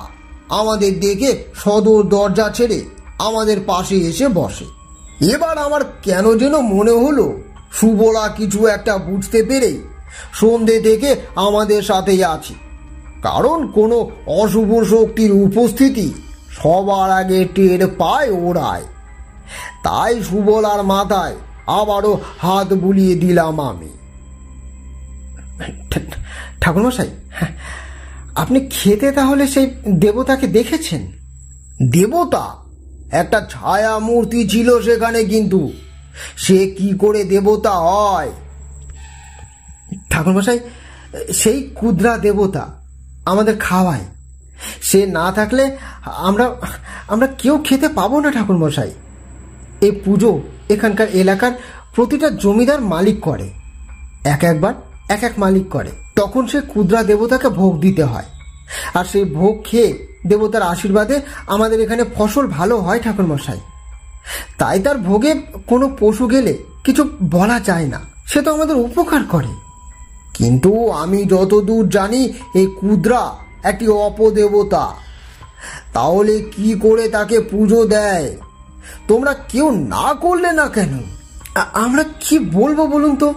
আমাদের দেখে সদর দরজা ছেড়ে আমাদের পাশে এসে বসে। এবার আমার কেন যেন মনে হলো সুবলা কিছু একটা বুঝতে পেরেই সন্ধে থেকে আমাদের সাথেই আছে, কারণ কোনো অশুভ শক্তির উপস্থিতি সবার আগে টের পায় ওরাই। তাই সুবলার মাথায় আবারও হাত বুলিয়ে দিলাম আমি। ঠাকুরমশাই, আপনি খেতে তাহলে সেই দেবতাকে দেখেছেন? দেবতা? একটা ছায়া মূর্তি ছিল সেখানে, কিন্তু সে কি করে দেবতা হয়? ঠাকুরমশাই, সেই ক্ষুদ্রা দেবতা আমাদের খাওয়ায়। সে না থাকলে আমরা আমরা কেউ খেতে পাবো না ঠাকুরমশাই। এই পুজো এখানকার এলাকার প্রতিটা জমিদার মালিক করে, একবার এক এক মালিক করে। তখন সে ক্ষুদ্রা দেবতাকে ভোগ দিতে হয়, আর সেই ভোগ খেয়ে দেবতার আশীর্বাদে আমাদের এখানে ফসল ভালো হয় ঠাকুরমশাই। তাই তার ভোগে কোনো পশু গেলে কিছু বলা যায় না, সে তো আমাদের উপকার করে। কিন্তু আমি যতদূর জানি এই ক্ষুদ্রা একটি অপদেবতা। তাহলে কি করে তাকে পুজো দেয়? তোমরা কেউ না করলে না কেন? আমরা কি বলবো বলুন তো?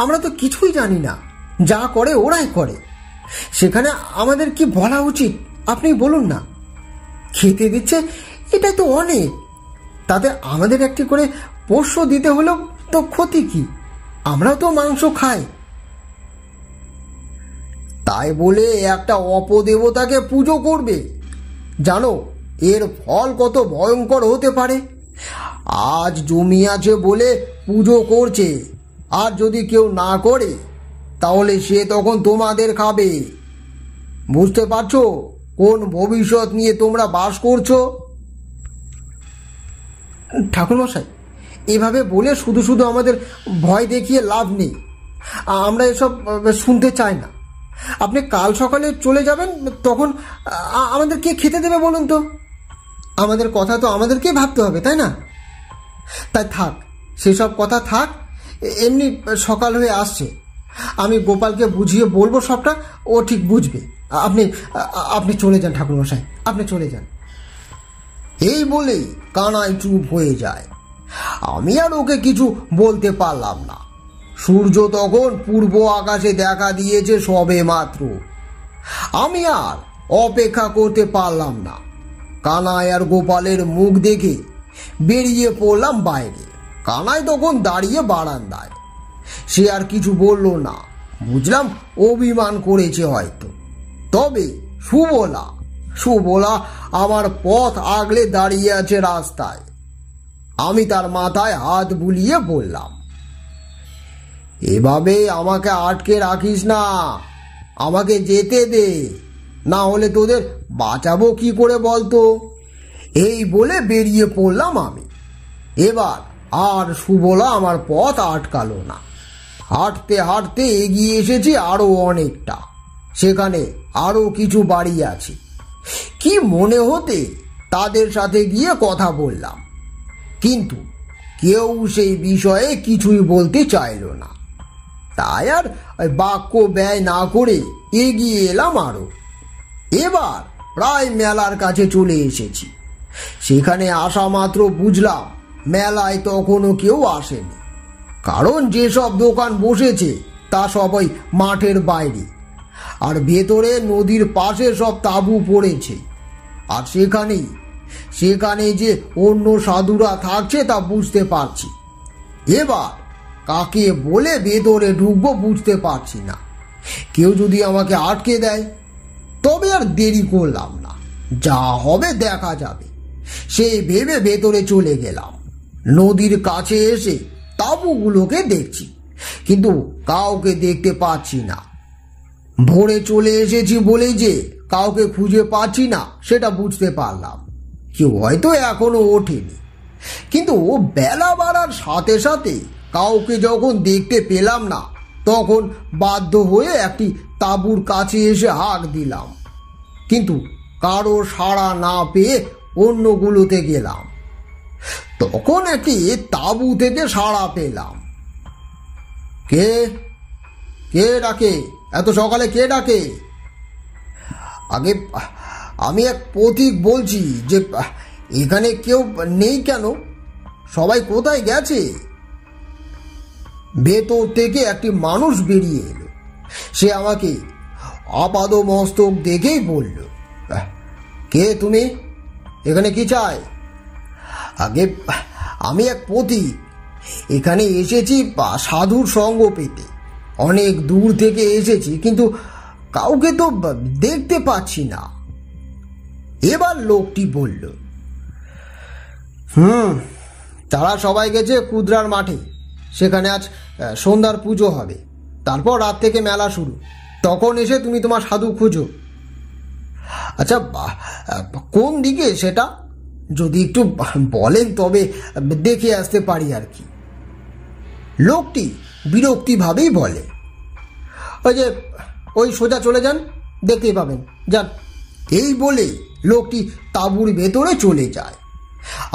আমরা তো কিছুই জানি না, যা করে ওরাই করে। সেখানে আমাদের কি বলা উচিত আপনি বলুন না? খেতে দিচ্ছে এটাই তো অনেক, তাতে আমাদের একটি করে পোষ্য দিতে হলেও তো ক্ষতি কি? আমরাও তো মাংস খাই। তাই বলে একটা অপদেবতাকে পুজো করবে? জানো এর ফল কত ভয়ঙ্কর হতে পারে? আজ জমি আছে বলে পুজো করছে, আর যদি কেউ না করে তাহলে সে তখন তোমাদের খাবে। বুঝতে পারছো কোন ভবিষ্যৎ নিয়ে তোমরা বাস করছো? ঠাকুরমশাই, এভাবে বলে শুধু শুধু আমাদের ভয় দেখিয়ে লাভ নেই। আমরা এসব শুনতে চাই না। আপনি কাল সকালে চলে যাবেন, তখন আমাদের কে খেতে দেবে বলুন তো? আমাদের কথা তো আমাদেরকেই ভাবতে হবে, তাই না? তাই থাক, সেসব কথা থাক। এমনি সকাল হয়ে আসছে, আমি গোপালকে বুঝিয়ে বলবো সবটা, ও ঠিক বুঝবে। আপনি চলে যান ঠাকুরমশাই, আপনি চলে যান। এই বলেই কানাই চুপ হয়ে যায়। আমি আর ওকে কিছু বলতে পারলাম না। সূর্য তখন পূর্ব আকাশে দেখা দিয়েছে সবে মাত্র। আমি আর অপেক্ষা করতে পারলাম না। কানাই আর গোপালের মুখ দেখে বেরিয়ে পড়লাম বাইরে। কানাই তখন দাঁড়িয়ে বারান্দায়। সে আর কিছু বলল না, বুঝলাম অভিমান করেছে হয়তো। তবে সুবলা আমার পথ আগলে দাঁড়িয়ে আছে রাস্তায়। আমি তার মাথায় হাত বুলিয়ে বললাম, এভাবে আমাকে আটকে রাখিস না, আমাকে যেতে দে, না হলে তোদের বাঁচাবো কি করে বলতো? এই বলে বেরিয়ে পড়লাম আমি। এবার আর সুবলা আমার পথ আটকালো না। হাঁটতে হাঁটতে এগিয়ে এসেছি আরো অনেকটা। সেখানে আরো কিছু বাড়ি আছে। কি মনে হতে তাদের সাথে গিয়ে কথা বললাম, কিন্তু কেউ সেই বিষয়ে কিছুই বলতে চাইল না। তাই আর বাক্য ব্যয় না করে এগিয়ে এলাম আরো। এবার প্রায় মেলার কাছে চলে এসেছি। সেখানে আসা মাত্র বুঝলাম মেলায় তখনও কেউ আসেনি, কারণ যেসব দোকান বসেছে তা সবাই মাঠের বাইরে, আর ভেতরে নদীর পাশে সব তাঁবু পড়েছে। আর সেখানে যে অন্য সাধুরা থাকছে তা বুঝতে পারছি। এবার কাকে বলে ভেতরে ঢুকবো বুঝতে পারছি না। কেউ যদি আমাকে আটকে দেয় তবে আর দেরি করলাম না, যা হবে দেখা যাবে সেই ভেবে ভেতরে চলে গেলাম। নদীর কাছে এসে তাঁবুগুলোকে দেখছি, কিন্তু কাউকে দেখতে পাচ্ছি না। ভোরে চলে এসেছি বলেই যে কাউকে খুঁজে পাচ্ছি না সেটা বুঝতে পারলাম। কেউ হয়তো এখনো ওঠেনি, কিন্তু বেলা বাড়ার সাথে সাথে কাউকে যখন দেখতে পেলাম না, তখন বাধ্য হয়ে একটি তাঁবুর কাছে এসে হাঁক দিলাম। কিন্তু কারো সাড়া না পেয়ে অন্যগুলোতে গেলাম। তখন একটি তাঁবু থেকে সাড়া পেলাম। কে কে ডাকে? এত সকালে কে ডাকে? আগে আমি এক পথিক বলছি যে এখানে কেউ নেই কেন? সবাই কোথায় গেছে? ভেতর থেকে একটি মানুষ বেরিয়ে এলো। সে আমাকে আপাদমস্তক দেখেই বলল, কে তুমি? এখানে কি চাই? আগে আমি এক পথিক, এখানে এসেছি সাধুর সঙ্গ পেতে। অনেক দূর থেকে এসেছি, কিন্তু কাউকে তো দেখতে পাচ্ছি না। এবার লোকটি বলল, তারা সবাই গেছে কুদরার মাঠে। সেখানে আজ সন্ধ্যার পুজো হবে, তারপর রাত থেকে মেলা শুরু। তখন এসে তুমি তোমার সাধু খুঁজো। আচ্ছা, কোন দিকে সেটা যদি একটু বলেন তবে দেখে আসতে পারি আর কি। লোকটি বিরক্তিভাবেই বলে, ওই সোজা চলে যান, দেখতেই পাবেন, যান। এই বলে লোকটি তাঁবুর ভেতরে চলে যায়।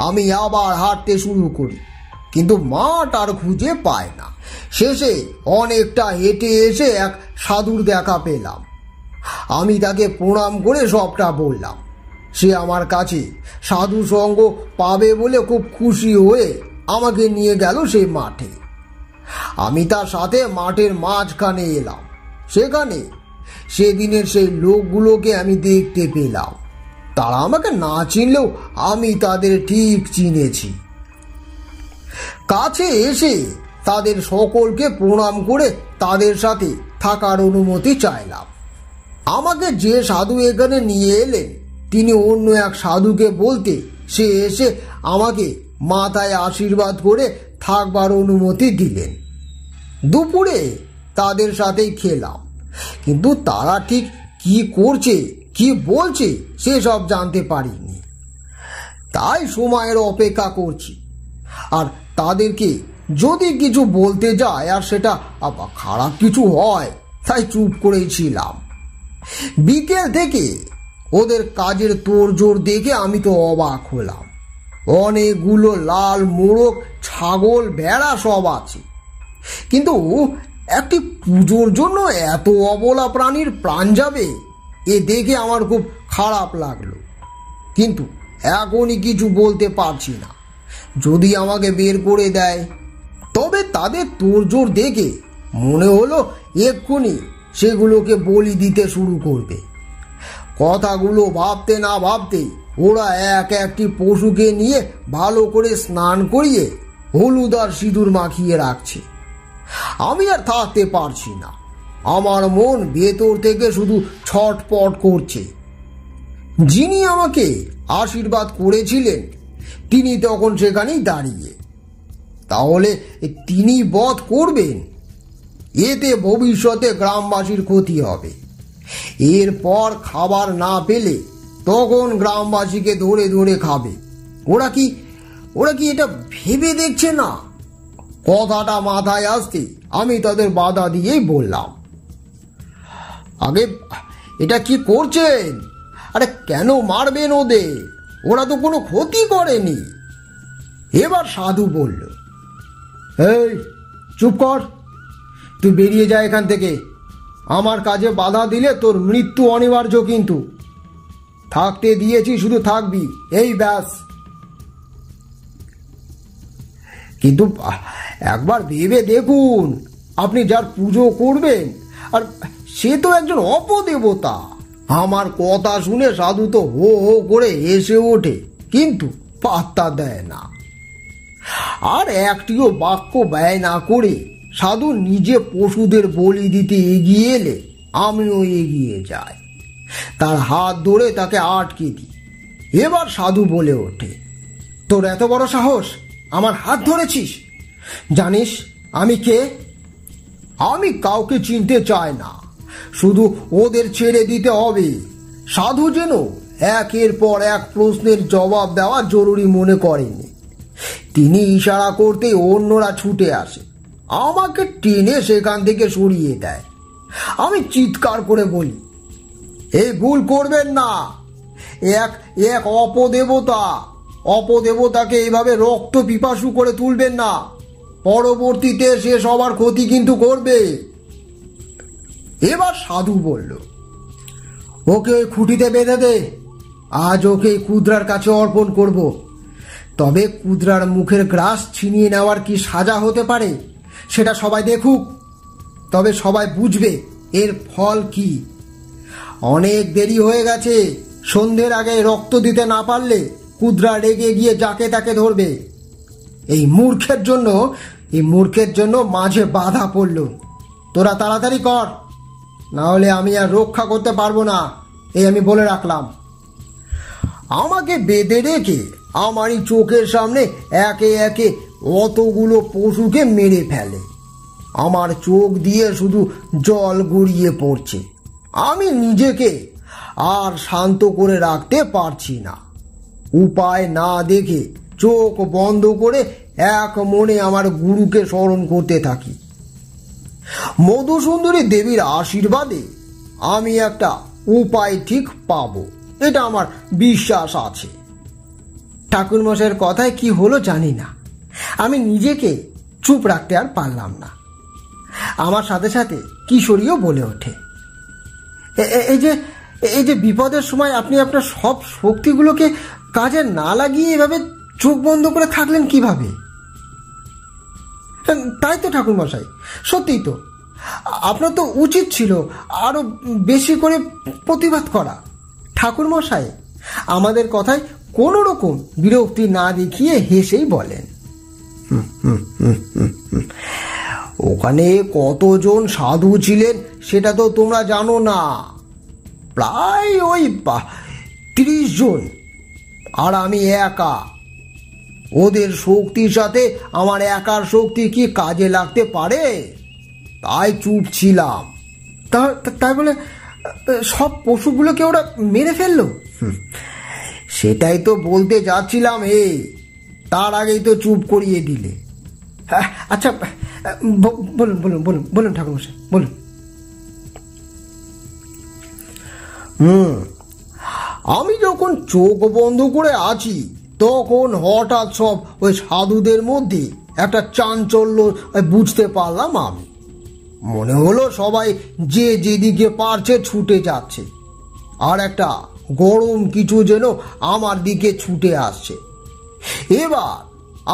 আমি আবার হাঁটতে শুরু করি, কিন্তু মাঠ আর খুঁজে পায় না। শেষে অনেকটা হেঁটে এসে এক সাধুর দেখা পেলাম। আমি তাকে প্রণাম করে সবটা বললাম। সে আমার কাছে সাধু সঙ্গ পাবে বলে খুব খুশি হয়ে আমাকে নিয়ে গেল সেই মাঠে। আমি তার সাথে মাঠের মাঝখানে এলাম। সেখানে সেদিনের সেই লোকগুলোকে আমি দেখতে পেলাম। তারা আমাকে না চিনলেও আমি তাদের ঠিক চিনেছি। কাছে এসে তাদের সকলকে প্রণাম করে তাদের সাথে থাকার অনুমতি চাইলাম। আমাকে যে সাধু এখানে নিয়ে এলেন তিনি অন্য এক সাধুকে বলতে সে এসে আমাকে মাথায় আশীর্বাদ করে থাকবার অনুমতি দিলেন। দুপুরে তাদের সাথেই খেলাম, কিন্তু তারা ঠিক কি করছে কি বলছে সেসব জানতে পারিনি। তাই সময়ের অপেক্ষা করছি। আর তাদেরকে যদি কিছু বলতে যায় আর সেটা খারাপ কিছু হয়, তাই চুপ করেই ছিলাম। বিকেল থেকে ওদের কাজের তোড়জোড় দেখে আমি তো অবাক হলাম। অনেকগুলো লাল মোরগ, ছাগল, ভেড়া সব আছে, কিন্তু একটি পুজোর জন্য এত অবলা প্রাণীর প্রাণ যাবে, এ দেখে আমার খুব খারাপ লাগলো। কিন্তু এখনই কিছু বলতে পারছি না। যদি আমাকে বের করে দেয়, তবে তাদের তোড়জোড় দেখে মনে হলো এক্ষুনি সেগুলোকে বলি দিতে শুরু করবে। কথাগুলো ভাবতে না ভাবতেই ওরা এক একটি পশুকে নিয়ে ভালো করে স্নান করিয়ে হলুদ আর সিঁদুর মাখিয়ে রাখছে। আমি আর থাকতে পারছি না। আমার মন ভেতর থেকে শুধু ছটপট করছে। যিনি আমাকে আশীর্বাদ করেছিলেন তিনি তখন সেখানেই দাঁড়িয়ে। তাহলে তিনি বধ করবেন? এতে ভবিষ্যতে গ্রামবাসীর ক্ষতি হবে। এরপর খাবার না পেলে তখন গ্রামবাসীকে ধরে ধরে খাবে। ওরা কি এটা ভেবে দেখছে না? কথাটা মাথায় আসতে আমি তাদের বাধা দিয়েই বললাম, আগে এটা কি করছেন? আরে কেন মারবেন ওদের? ওরা তো কোনো ক্ষতি করেনি। এবার সাধু বলল, এই চুপ কর, তুই বেরিয়ে যা এখান থেকে। আমার কাজে বাধা দিলে তোর মৃত্যু অনিবার্য, কিন্তু থাকতে দিয়েছি শুধু থাকবি, এই ব্যাস। কিন্তু একবার ভেবে দেখুন, আপনি যার পুজো করবেন আর সে তো একজন অপদেবতা। আমার কথা শুনে সাধু তো হো হো করে হেসে ওঠে, কিন্তু পাত্তা দেয় না। আর একটিও বাক্য ব্যয় না করে সাধু নিজে পশুদের বলি দিতে এগিয়ে এলে আমিও এগিয়ে যাই। তার হাত ধরে তাকে আটকে দিই। এবার সাধু বলে ওঠে, তোর এত বড় সাহস, আমার হাত ধরেছিস? জানিস আমি কে? আমি কাউকে চিনতে চাই না, শুধু ওদের ছেড়ে দিতে হবে। সাধু যেন একের পর এক প্রশ্নের জবাব দেওয়া জরুরি মনে করেনি। তিনি ইশারা করতে অন্যরা ছুটে আসে, আমাকে টেনে সেখান থেকে সরিয়ে দেয়। আমি চিৎকার করে বলি, এই ভুল করবেন না। এক এক অপদেবতাকে এইভাবে রক্ত পিপাসু করে তুলবেন না, পরবর্তীতে সে সবার ক্ষতি কিন্তু করবে। এবার সাধু বলল, ওকে ওই খুঁটিতে বেঁধে দে, আজ ওকে কুদ্রার কাছে অর্পণ করব। তবে কুদ্রার মুখের গ্রাস ছিনিয়ে নেওয়ার কি সাজা হতে পারে সেটা সবাই দেখুক, তবে সবাই বুঝবে এর ফল কি। অনেক দেরি হয়ে গেছে, সন্ধ্যের আগে রক্ত দিতে না পারলে কুদ্রা রেগে গিয়ে যাকে তাকে ধরবে। এই মূর্খের জন্য মাঝে বাধা পড়ল। তোরা তাড়াতাড়ি কর, না হলে আমি আর রক্ষা করতে পারবো না, এই আমি বলে রাখলাম। আমাকে বেঁধে রেখে আমারই চোখের সামনে একে একে অতগুলো পশুকে মেরে ফেলে। আমার চোখ দিয়ে শুধু জল গড়িয়ে পড়ছে। আমি নিজেকে আর শান্ত করে রাখতে পারছি না। উপায় না দেখে চোখ বন্ধ করে এক মনে আমার গুরুকে স্মরণ করতে থাকি। মধুসুন্দরী দেবীর আশীর্বাদে আমি একটা উপায় ঠিক পাবো, এটা আমার বিশ্বাস আছে। ঠাকুরমশাইয়ের কথায় কি হলো জানি না, আমি নিজেকে চুপ রাখতে আর পারলাম না। আমার সাথে সাথে কিশোরীও বলে ওঠে, এই যে বিপদের সময় আপনি আপনার সব শক্তিগুলোকে কাজে না লাগিয়ে এভাবে চোখ বন্ধ করে থাকলেন কিভাবে? তাই তো ঠাকুরমশাই, সত্যিই তো আপনার তো উচিত ছিল আরো বেশি করে প্রতিবাদ করা। ঠাকুরমশাই আমাদের কথায় কোনো রকম বিরক্তি না দেখিয়ে হেসেই বলেন, ওখানে কতজন সাধু ছিলেন সেটা তো তোমরা জানো না, প্রায় ওই 30 জন, আর আমি একা। ওদের শক্তির সাথে আমার একার শক্তি কি কাজে লাগতে পারে? তাই চুপ ছিলাম। তাই বলে সব পশুগুলোকে ওরা মেরে ফেললো? সেটাই তো বলতে যাচ্ছিলাম, তার আগেই তো চুপ করিয়ে দিলে। আচ্ছা বলুন বলুন বলুন বলুন ঠাকুরমশাই বলুন। আমি যখন চোখ বন্ধ করে আছি তখন হঠাৎ সব ওই সাধুদের মধ্যে একটা চাঞ্চল্য বুঝতে পারলাম। আমি মনে হলো সবাই যে যেদিকে পারছে ছুটে যাচ্ছে, আর একটা গরম কিছু যেন আমার দিকে ছুটে আসছে। এবার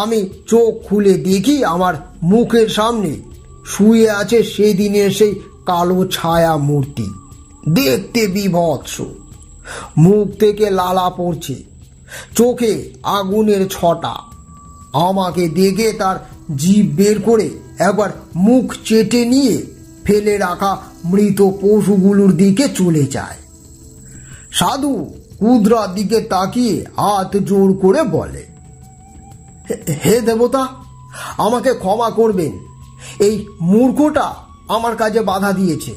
আমি চোখ খুলে দেখি আমার মুখের সামনে শুয়ে আছে সেদিনের সেই কালো ছায়া মূর্তি, দেখতে বিভৎস। মুখ থেকে লালা পড়ছে, চোখে আগুনের ছটা। আমাকে দেখে তার জিভ বের করে একবার মুখ চেটে নিয়ে ফেলে রাখা মৃত পশুগুলোর দিকে চলে যায়। সাধু কুদ্রার দিকে তাকিয়ে হাত জোর করে বলে, হে দেবতা, আমাকে ক্ষমা করবেন। এই মূর্খটা আমার কাজে বাধা দিয়েছে।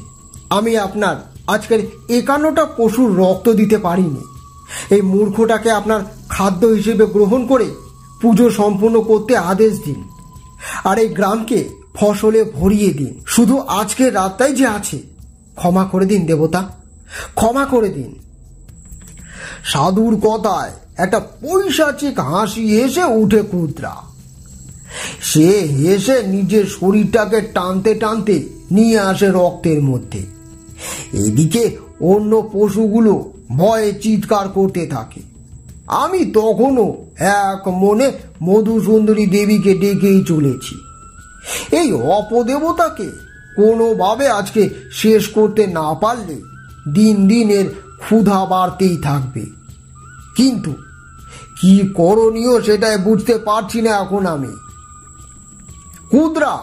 আমি আপনার আজকের 51টা পশুর রক্ত দিতে পারিনি। এই মূর্খটাকে আপনার খাদ্য হিসেবে গ্রহণ করে পুজো সম্পূর্ণ করতে আদেশ দিন, আর এই গ্রামকে ফসলে ভরিয়ে দিন। শুধু আজকের রাতটাই যে আছে, ক্ষমা করে দিন দেবতা, ক্ষমা করে দিন। সাধুর কথায় একটা পৈশাচিক হাসি এসে উঠে কুদ্রা। সে হেসে নিজের শরীরটাকে টানতে টানতে নিয়ে আসে রক্তের মধ্যে। এদিকে অন্য পশুগুলো ভয়ে চিৎকার করতে থাকে। আমি তখনও এক মনে মধুসুন্দরী দেবীকে ডেকেই চলেছি। এই অপদেবতাকে কোনোভাবে আজকে শেষ করতে না পারলে দিন দিন এর ক্ষুধা বাড়তেই থাকবে। কিন্তু কি করণীয় সেটাই বুঝতে পারছি না এখন আমি। কুদ্রা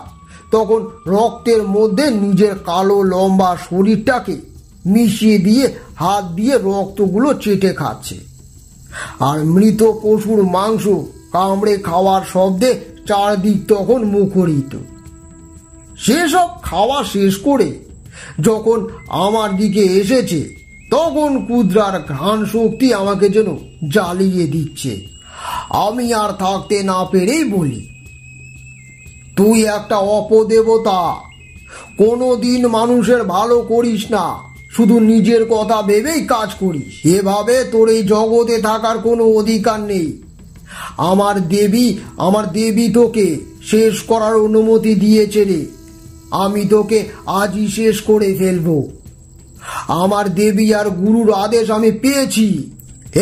তখন রক্তের মধ্যে নিজের কালো লম্বা শরীরটাকে মিশিয়ে দিয়ে হাত দিয়ে রক্তগুলো চেটে খাচ্ছে, আর মৃত পশুর মাংস কামড়ে খাওয়ার শব্দে চারদিক তখন মুখরিত। সেসব খাওয়া শেষ করে যখন আমার দিকে এসেছে তখন কুদ্রার ঘ্রাণ শক্তি আমাকে যেন জ্বালিয়ে দিচ্ছে। আমি আর থাকতে না পেরেই বলি, তুই একটা অপদেবতা, কোনোদিন মানুষের ভালো করিস না, শুধু নিজের কথা ভেবেই কাজ করিস। এভাবে তোর এই জগতে থাকার কোনো অধিকার নেই। আমার দেবী তোকে শেষ করার অনুমতি দিয়েছে রে। আমি তোকে আজই শেষ করে ফেলবো। আমার দেবী আর গুরুর আদেশ আমি পেয়েছি।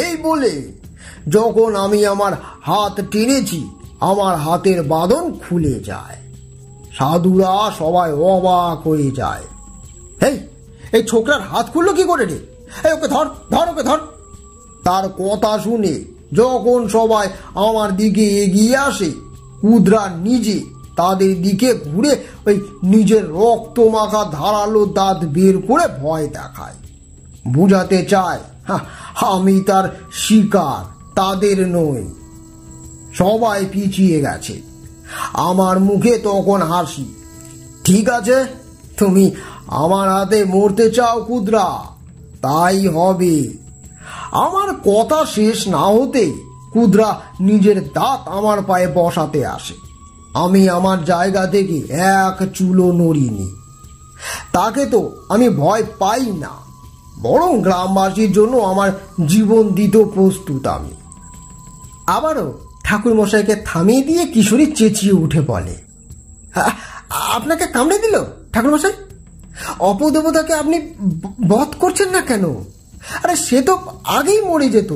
এই বলে যখন আমি আমার হাত টেনেছি, আমার হাতের বাঁধন খুলে যায়। সাধুরা সবাই অবাক হয়ে যায়। এই ছোকরার হাত খুললো কি করে রে? ওকে ধর, ওকে ধর। তার কথা শুনে যখন সবাই আমার দিকে এগিয়ে আসে, কুদরা নিজে তাদের দিকে ঘুরে ওই নিজের রক্ত মাখা ধারালো দাঁত বের করে ভয় দেখায়, বুঝাতে চায় আমি তার শিকার, তাদের নই। সবাই পিছিয়ে গেছে। আমার মুখে তখন হাসি। ঠিক আছে, তুমি আমার হাতে মরতে চাও কুদরা, তাই হবে। আমার কথা শেষ না হতে কুদরা নিজের দাঁত আমার পায়ে বসাতে আসে। আমি আমার জায়গা থেকে এক চুলো নড়িনি। তাকে তো আমি ভয় পাই না, বরং গ্রামবাসীর জন্য আমার জীবন দিতে প্রস্তুত আমি। আবারও ঠাকুর মশাইকে থামিয়ে দিয়ে কিশোরী চেঁচিয়ে উঠে বলে, আপনাকে কামড়ে দিল ঠাকুর মশাই? অপদেবতাকে আপনি বধ করছেন না কেন? আরে সে তো আগেই মরে যেত।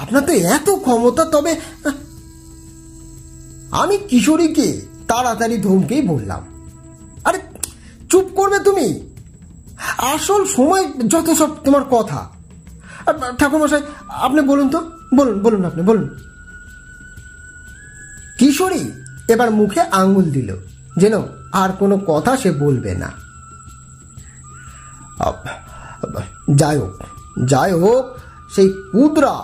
আপনার তো এত ক্ষমতা। তবে আমি কিশোরীকে তাড়াতাড়ি ধমকেই বললাম, আরে চুপ করবে তুমি? আসল সময় যত সব তোমার কথা। ঠাকুর মশাই আপনি বলুন তো, বলুন আপনি বলুন। কিশোরী এবার মুখে আঙুল দিল, যেন আর কোনো কথা সে বলবে না। যাই হোক, সেই কুদরা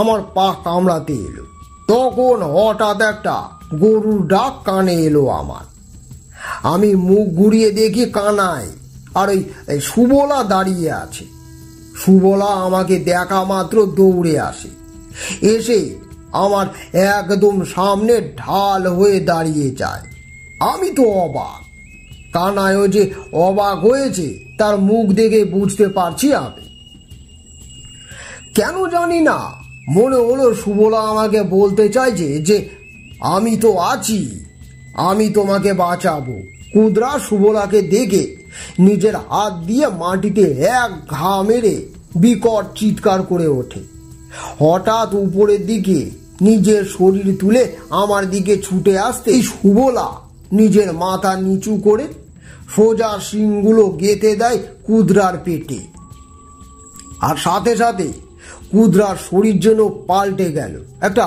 আমার পা কামড়াতে এলো। তখন হঠাৎ একটা গরুর ডাক কানে এলো আমার। আমি মুখ ঘুরিয়ে দেখি কানাই আর ওই সুবলা দাঁড়িয়ে আছে। সুবলা আমাকে দেখা মাত্র দৌড়ে আসে, এসে আমার একদম সামনে ঢাল হয়ে দাঁড়িয়ে যায়। আমি তো অবাক। কানাইও যে অবাক হয়েছে তার মুখ দেখে বুঝতে পারছি আমি। কেন জানি না মনে হলো সুবলা আমাকে বলতে চাইছে যে আমি তো আছি, আমি তোমাকে বাঁচাবো। কুদরা সুবলাকে দেখে নিজের হাত দিয়ে মাটিতে এক ঘা মেরে বিকট চিৎকার করে ওঠে। হঠাৎ উপরের দিকে নিজের শরীর তুলে আমার দিকে ছুটে আসতে সুবলা নিজের মাথা নিচু করে সোজা শিংগুলো গেঁথে দেয় কুদরার পেটে। আর সাথে সাথে কুদরার শরীর যেন পাল্টে গেল একটা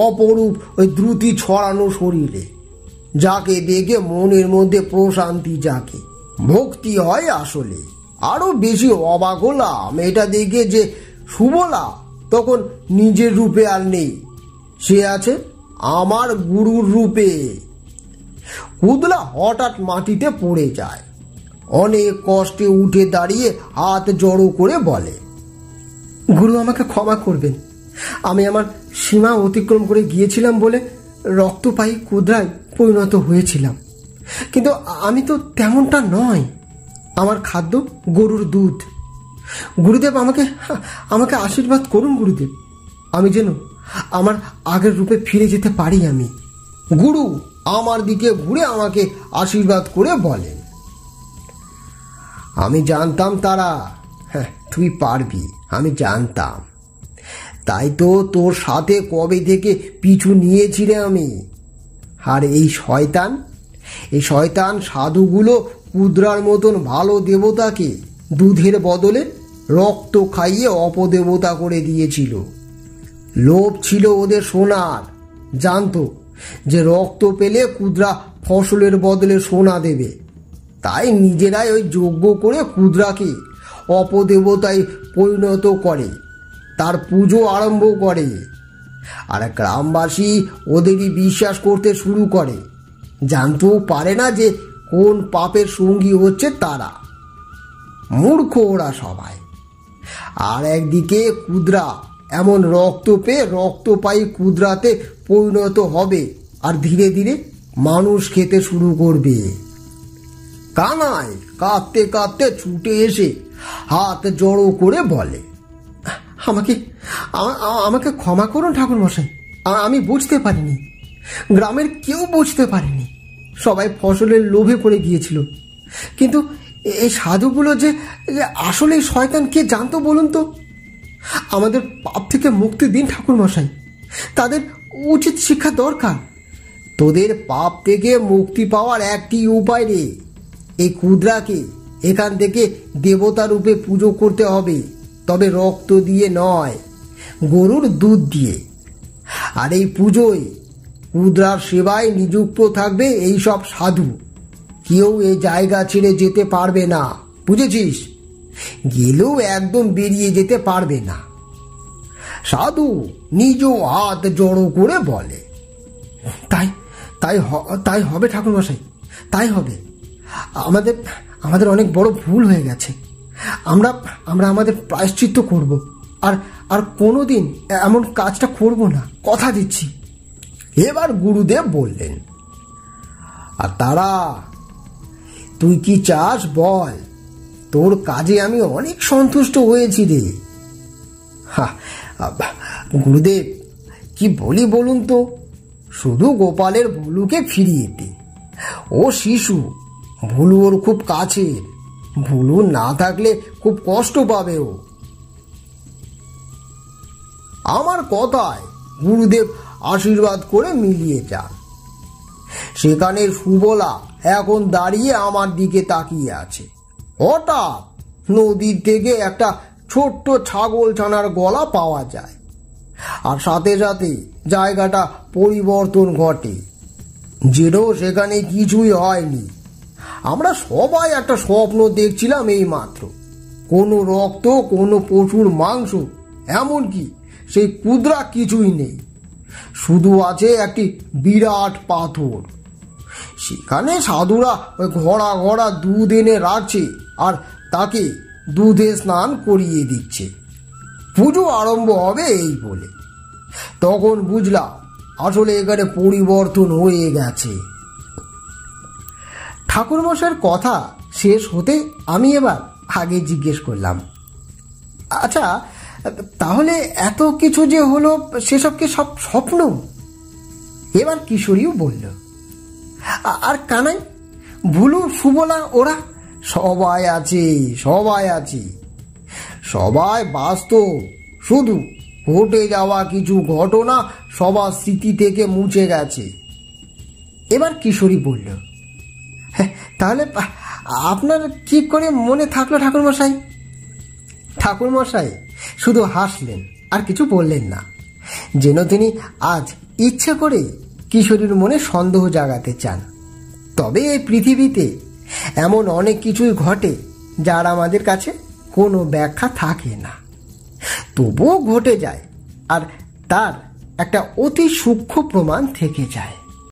অপরূপ ওই দ্রুতি ছড়ানো শরীরে, যাকে দেখে মনের মধ্যে প্রশান্তি জাগে, ভক্তি হয়। আসলে আরো বেশি অবাক হলাম এটা দেখে যে সুবলা তখন নিজের রূপে আর নেই, সে আছে আমার গুরুর রূপে। কুদরা হঠাৎ মাটিতে পড়ে যায়। অনেক কষ্টে উঠে দাঁড়িয়ে হাত জড়ো করে বলে, গুরু আমাকে ক্ষমা করবেন। আমি আমার সীমা অতিক্রম করে গিয়েছিলাম বলে রক্তপায়ী কুদরায় পরিণত হয়েছিলাম, কিন্তু আমি তো তেমনটা নয়। আমার খাদ্য গরুর দুধ। গুরুদেব আমাকে আশীর্বাদ করুন গুরুদেব, আমি যেন আমার আগের রূপে ফিরে যেতে পারি। আমি গুরু আমার দিকে ঘুরে আমাকে আশীর্বাদ করে বলেন, আমি জানতাম তারা, তুই পারবি, আমি জানতাম। তাই তো তোর সাথে কবে থেকে পিছু নিয়েছি রে আমি। আর এই শয়তান সাধুগুলো কুদরার মতন ভালো দেবতাকে দুধের বদলে রক্ত খাইয়ে অপদেবতা করে দিয়েছিল। লোভ ছিল ওদের সোনার, জানতো যে রক্ত পেলে কুদরা ফসলের বদলে সোনা দেবে। তাই নিজেরাই ওই যজ্ঞ করে কুদরাকে অপদেবতায় পরিণত করে, তার পুজো আরম্ভ করে। আর গ্রামবাসী ওদেরই বিশ্বাস করতে শুরু করে, জানতেও পারে না যে কোন পাপের সঙ্গী হচ্ছে তারা। মূর্খ ওরা সবাই। আর একদিকে কুদরা এমন রক্ত পেয়ে রক্তপায়ী কুদরাতে পরিণত হবে আর ধীরে ধীরে মানুষ খেতে শুরু করবে। কানাই কাঁদতে কাঁদতে ছুটে এসে হাত জড়ো করে বলে, আমাকে আমাকে ক্ষমা করুন ঠাকুরমশাই, আমি বুঝতে পারিনি, গ্রামের কেউ বুঝতে পারেনি। সবাই ফসলের লোভে পড়ে গিয়েছিল। কিন্তু এই সাধুগুলো যে আসলে শয়তান কে জানতো বলুন তো? আমাদের পাপ থেকে মুক্তি দিন ঠাকুরমশাই, তাদের উচিত শিক্ষা দরকার। তোদের পাপ থেকে মুক্তি পাওয়ার একটি উপায় রে, এই ক্ষুদ্রাকে এখান থেকে দেবতা রূপে পুজো করতে হবে, তবে রক্ত দিয়ে নয়, গরুর দুধ দিয়ে। আর এই পুজোয় ক্ষুদ্রার সেবায় নিযুক্ত থাকবে এই সব সাধু। কেউ এই জায়গা ছেড়ে যেতে পারবে না, বুঝেছিস? গেলেও একদম বেরিয়ে যেতে পারবে না। সাধু নিজ হাত জড়ো করে বলে, তাই তাই তাই হবে ঠাকুরমশাই, তাই হবে। আমাদের অনেক বড় ভুল হয়ে গেছে। আমরা আমাদের প্রায়শ্চিত্ত করব, আর কোনোদিন এমন কাজটা করব না, কথা দিচ্ছি। এবার গুরুদেব বললেন, আর তারা, তুই কি চাস বল? তোর কাজে আমি অনেক সন্তুষ্ট হয়েছি রে। গুরুদেব, কি বলি বলুন তো, শুধু গোপালের ভুলুকে ফিরিয়ে দে। ও শিশু, ভুলু ওর খুব কাছের, ভুলু না থাকলে খুব কষ্ট পাবে ও। আমার কথায় গুরুদেব আশীর্বাদ করে মিলিয়ে যান। সেখানে সুবলা এখন দাঁড়িয়ে আমার দিকে তাকিয়ে আছে। হঠাৎ নদীর থেকে একটা ছোট্ট ছাগল ছানার গলা পাওয়া যায়, আর সাথে সাথে জায়গাটা পরিবর্তন ঘটে, যেন সেখানে কিছুই হয়নি। আমরা সবাই একটা স্বপ্ন দেখছিলাম এই মাত্র। কোনো রক্ত, কোনো পশুর মাংস, এমনকি সেই ক্ষুদ্রা কিছুই নেই। শুধু আছে একটি বিরাট পাথর। সেখানে সাধুরা ঘড়া ঘড়া দুধ এনে রাখছে, আর তাকে দুধে স্নান করিয়ে দিচ্ছে। পুজো আরম্ভ হবে এই বলে। তখন বুঝলাম আসলে এখানে পরিবর্তন হয়ে গেছে। ঠাকুরমশাইয়ের কথা শেষ হতে আমি এবার আগে জিজ্ঞেস করলাম, আচ্ছা তাহলে এত কিছু যে হলো, সেসব কি সব স্বপ্ন? এবার কিশোরীও বলল, আর কানাই, ভুলু, সুবলা, ওরা সবাই আছে, সবাই আছে, সবাই বাস্তব। শুধু ঘটে যাওয়া কিছু ঘটনা সবার স্মৃতি থেকে মুছে গেছে। এবার কিশোরী বলল, তাহলে আপনার কি করে মনে থাকলো ঠাকুরমশাই? ঠাকুরমশাই শুধু হাসলেন, আর কিছু বললেন না, যেন তিনি আজ ইচ্ছে করে কিশোরীর মনে সন্দেহ জাগাতে চান। তবে এই পৃথিবীতে এমন অনেক কিছুই ঘটে যার আমাদের কাছে কোনো ব্যাখ্যা থাকে না, তবুও ঘটে যায়, আর তার একটা অতি সূক্ষ্ম প্রমাণ থেকে যায়।